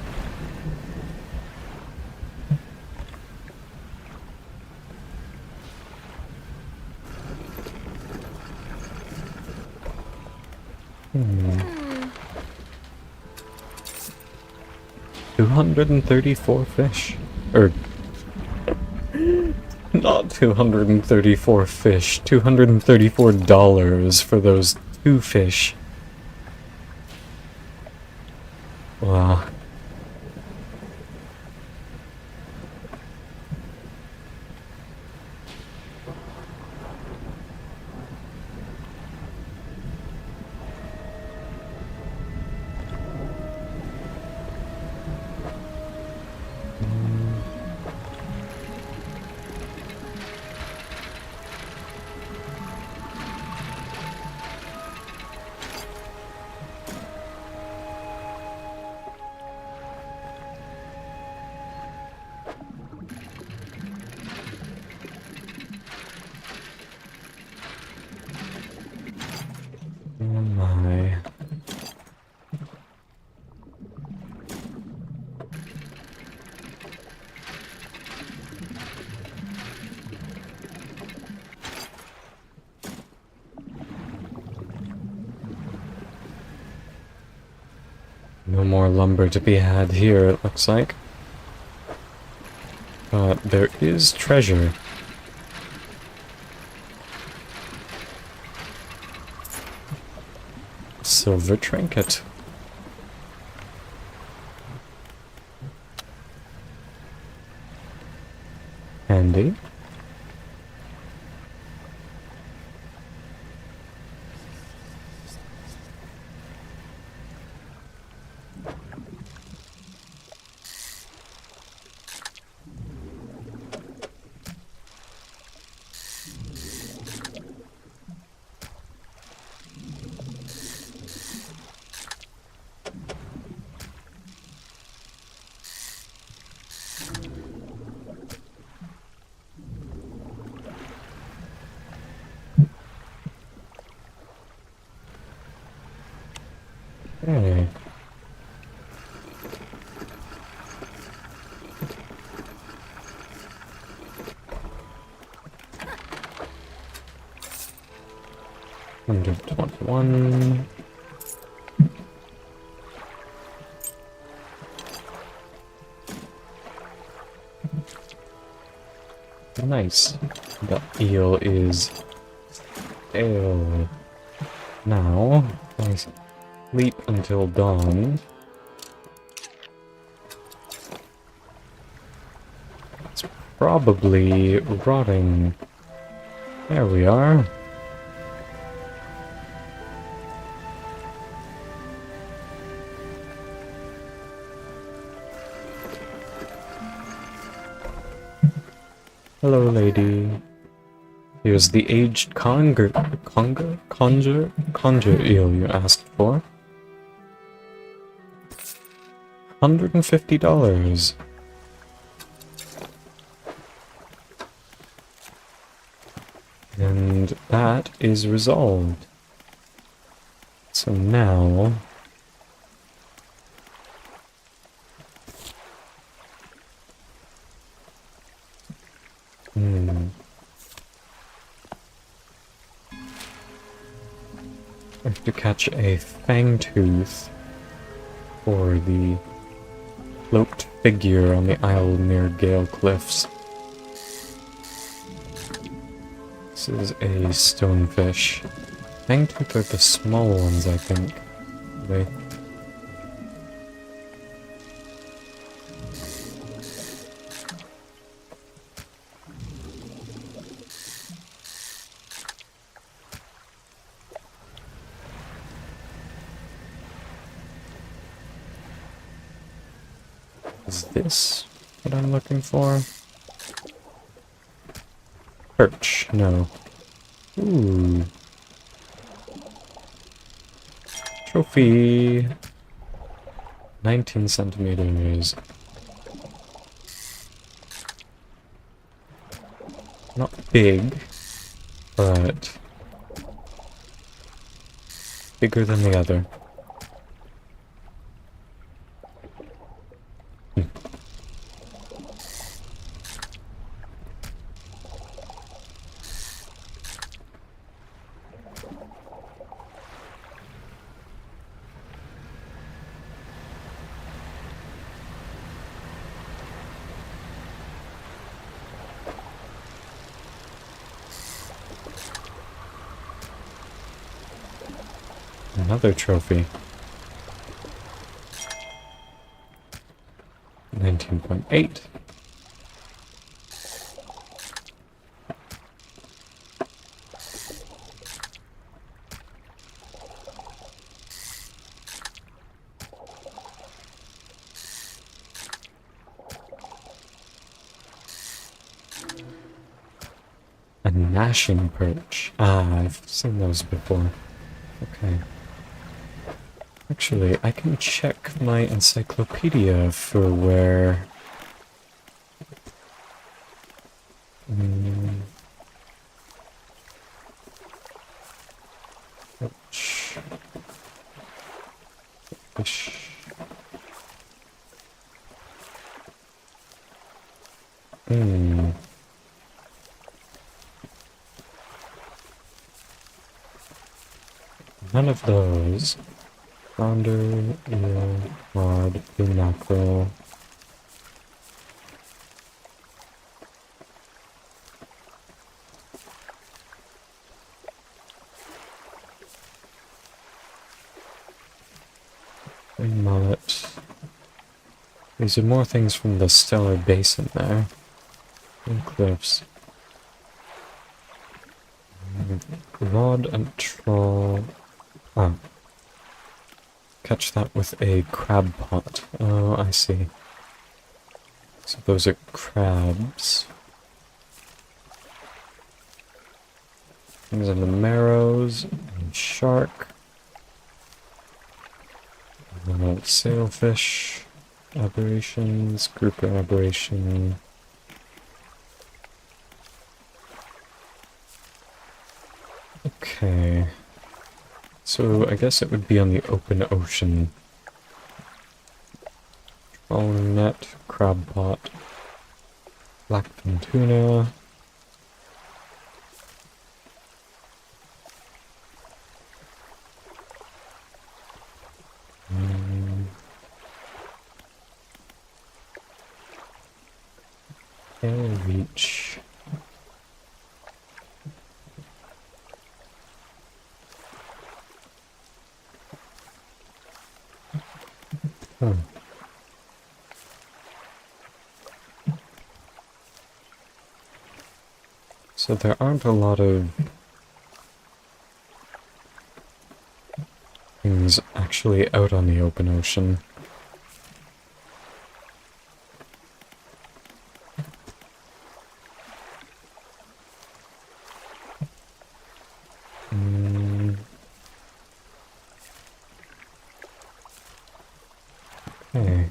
Hmm. 234 fish. Not 234 fish. $234 for those 2 fish. Wow. Oh my. No more lumber to be had here, it looks like. But there is treasure. Silver trinket. Handy. Hey. $121. Nice. The eel is stale. Now, nice. Sleep until dawn. It's probably rotting. There we are. Hello, lady. Here's the aged conger eel you asked for. $150. And that is resolved. So now... I have to catch a fangtooth for the cloaked figure on the isle near Gale Cliffs. This is a stonefish. Fangtooth are the small ones, I think. They... Is this what I'm looking for? Perch, no. Ooh. Trophy. 19 centimeters. Not big, but bigger than the other. Another trophy. 19.8. A gnashing perch. Ah, I've seen those before. Okay. Actually, I can check my encyclopedia for where... Fish. None of those. Flounder, eel, cod, blue mackerel. Green mullet. These are more things from the stellar basin there. And cliffs. Rod and trawl. Ah. Catch that with a crab pot. Oh, I see. So those are crabs. Things in the marrows. And shark. Sailfish. Aberrations. Grouper aberration. Okay. So I guess it would be on the open ocean. Trolling net, crab pot, blackfin tuna. Tail reach. So there aren't a lot of things actually out on the open ocean. Okay.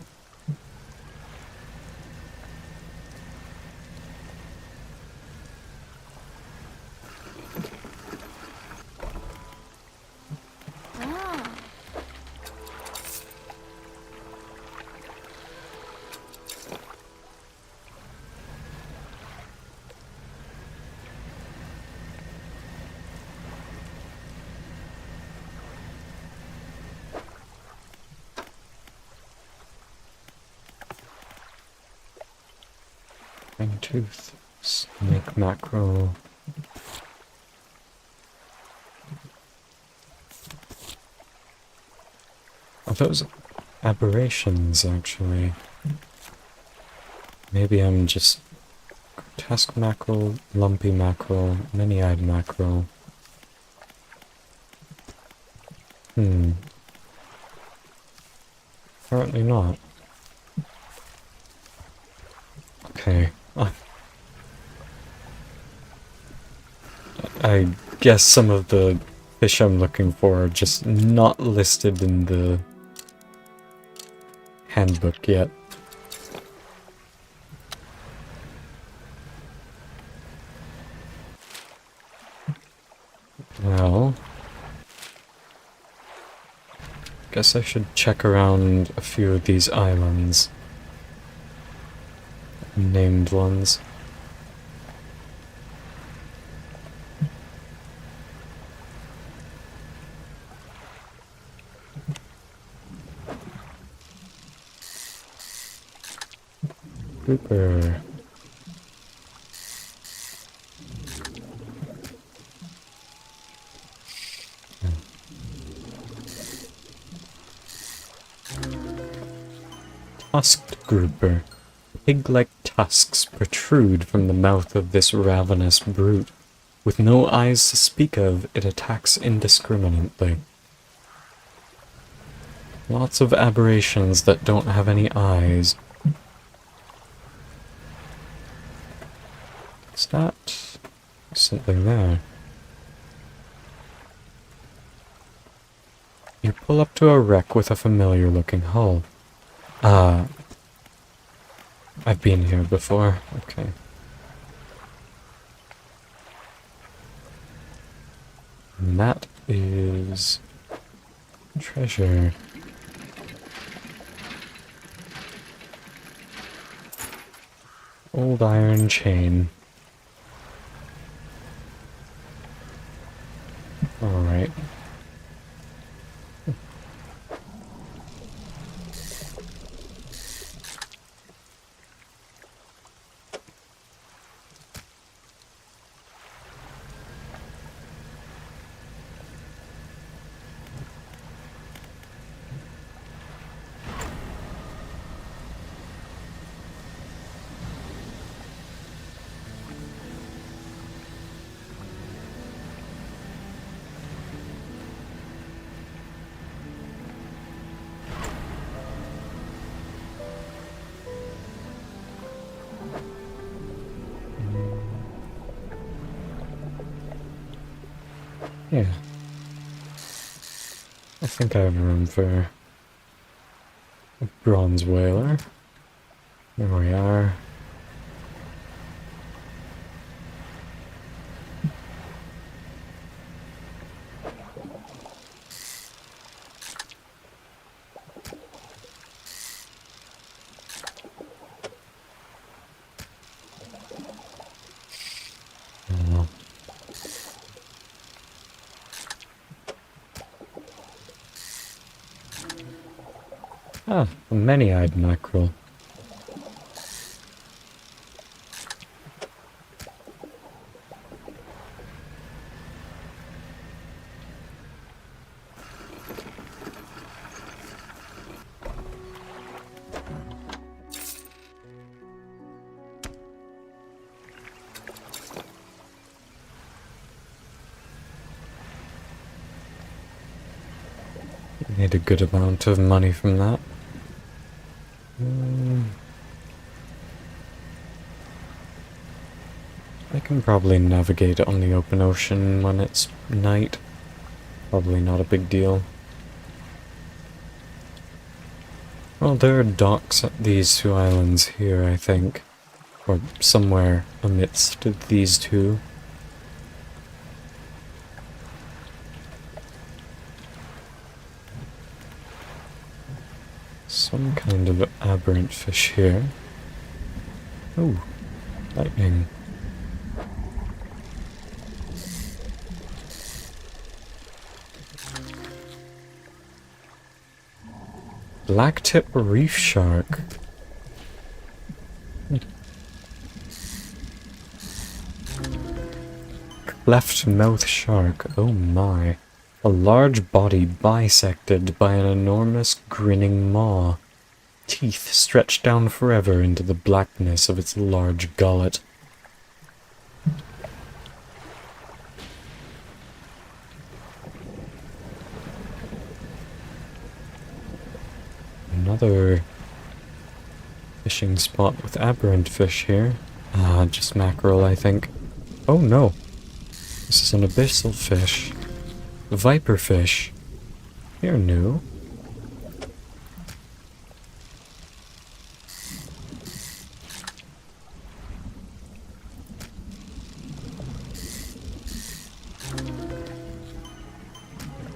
Tooth, snake mackerel. Are those aberrations, actually? Maybe I'm just... grotesque mackerel, lumpy mackerel, many-eyed mackerel. Apparently not. Okay. I guess some of the fish I'm looking for are just not listed in the handbook yet. Well... Guess I should check around a few of these islands. Named ones. Super. Tusked grouper. Pig-like tusks protrude from the mouth of this ravenous brute. With no eyes to speak of, it attacks indiscriminately. Lots of aberrations that don't have any eyes. Is that something there? You pull up to a wreck with a familiar-looking hull. I've been here before. Okay. And that is treasure. Old iron chain. Alright. Yeah. I think I have room for a bronze whaler. There we are. Ah, a many-eyed mackerel. Made a good amount of money from that. I can probably navigate on the open ocean when it's night. Probably not a big deal. Well, there are docks at these two islands here, I think. Or somewhere amidst these two. Some kind of aberrant fish here. Oh, lightning. Blacktip reef shark. Cleft mouth shark. Oh my. A large body bisected by an enormous grinning maw. Teeth stretched down forever into the blackness of its large gullet. Another fishing spot with aberrant fish here. Ah, just mackerel, I think. Oh no! This is an abyssal fish. Viperfish. You're new.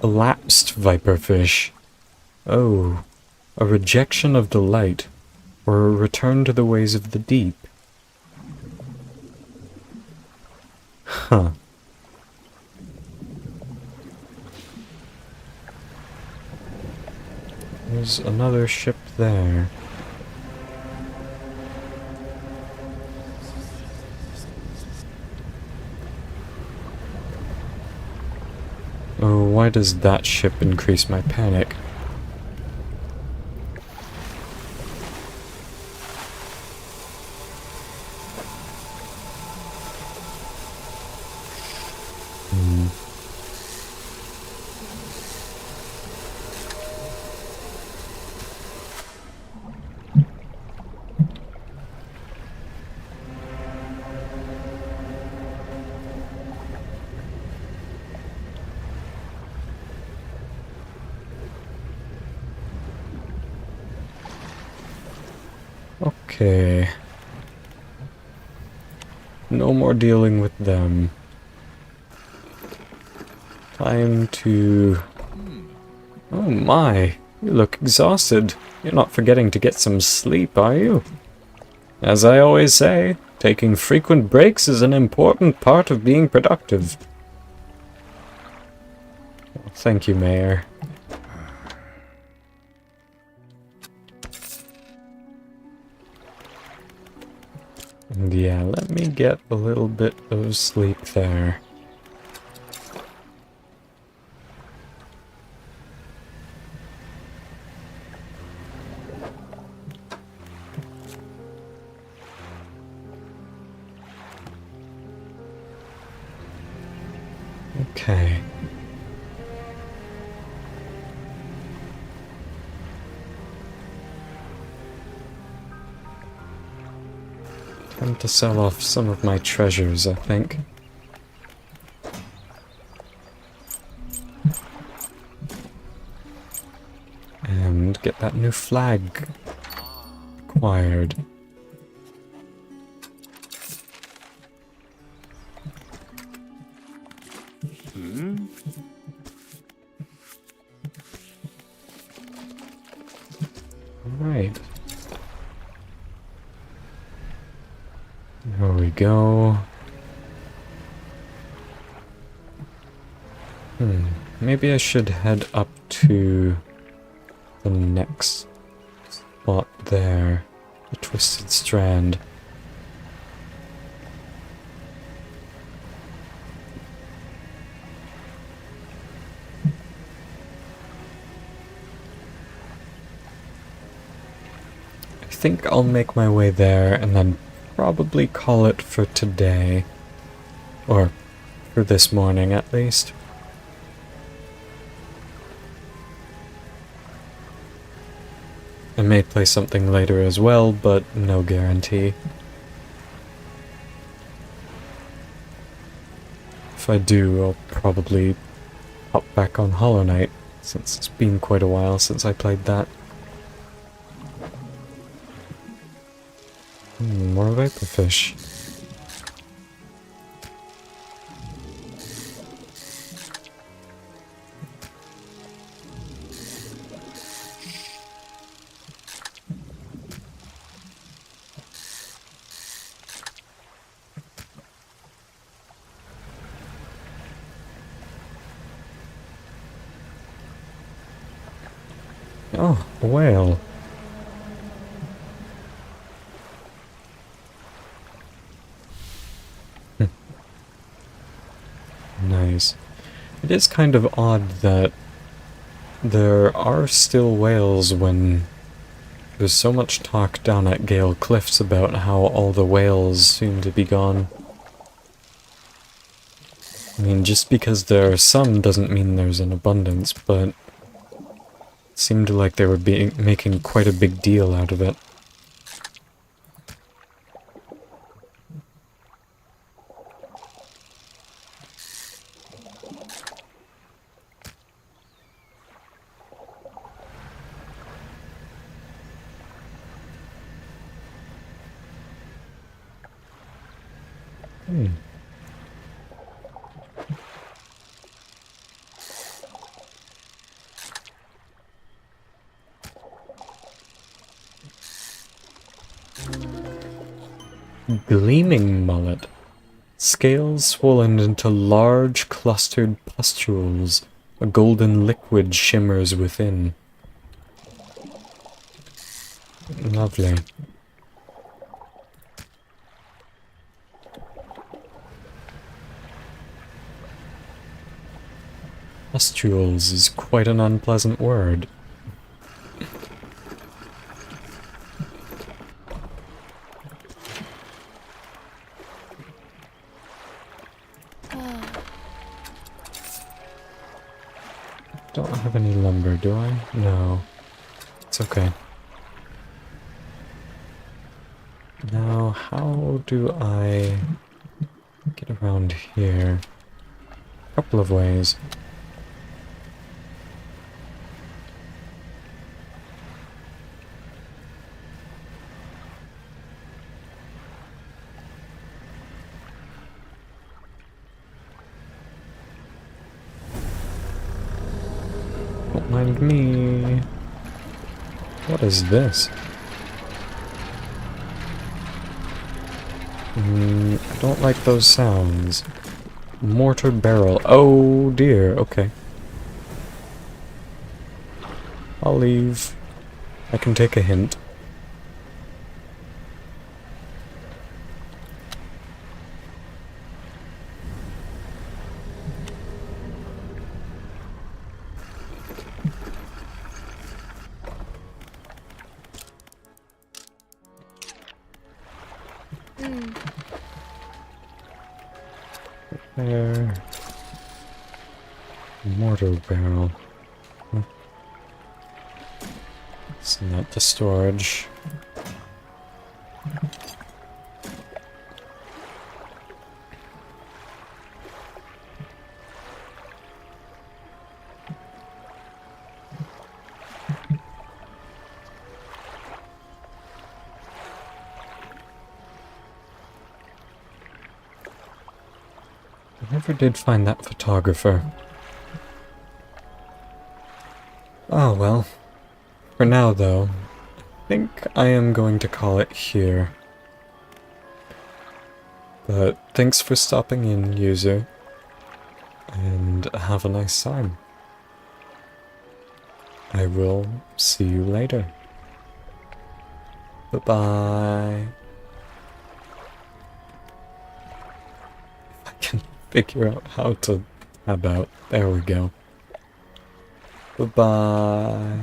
Elapsed viperfish. Oh, a rejection of the light, or a return to the ways of the deep. Huh. There's another ship there. Oh, why does that ship increase my panic? Okay. No more dealing with them. Time to... Oh my, you look exhausted. You're not forgetting to get some sleep, are you? As I always say, taking frequent breaks is an important part of being productive. Thank you, Mayor. And yeah, let me get a little bit of sleep there. Okay. Time to sell off some of my treasures, I think. And get that new flag acquired. Alright. There we go. Maybe I should head up to the next spot there. The Twisted Strand. I think I'll make my way there and then probably call it for today. Or for this morning at least. I may play something later as well, but no guarantee. If I do, I'll probably hop back on Hollow Knight, since it's been quite a while since I played that. More Vaporfish. Oh, a whale. Nice. It is kind of odd that there are still whales when there's so much talk down at Gale Cliffs about how all the whales seem to be gone. I mean, just because there are some doesn't mean there's an abundance, but it seemed like they were making quite a big deal out of it. gleaming mullet. Scales swollen into large clustered pustules. A golden liquid shimmers within. Lovely. Pustules is quite an unpleasant word. Don't have any lumber, do I? No. It's okay. Now, how do I get around here? A couple of ways. Don't mind me. What is this? I don't like those sounds. Mortar barrel. Oh dear, okay. I'll leave. I can take a hint. There. Mortar barrel. Send that to storage. I never did find that photographer. Oh well. For now though, I think I am going to call it here. But thanks for stopping in, user. And have a nice time. I will see you later. Bye-bye. If I can figure out how to tab out. There we go. Bye-bye.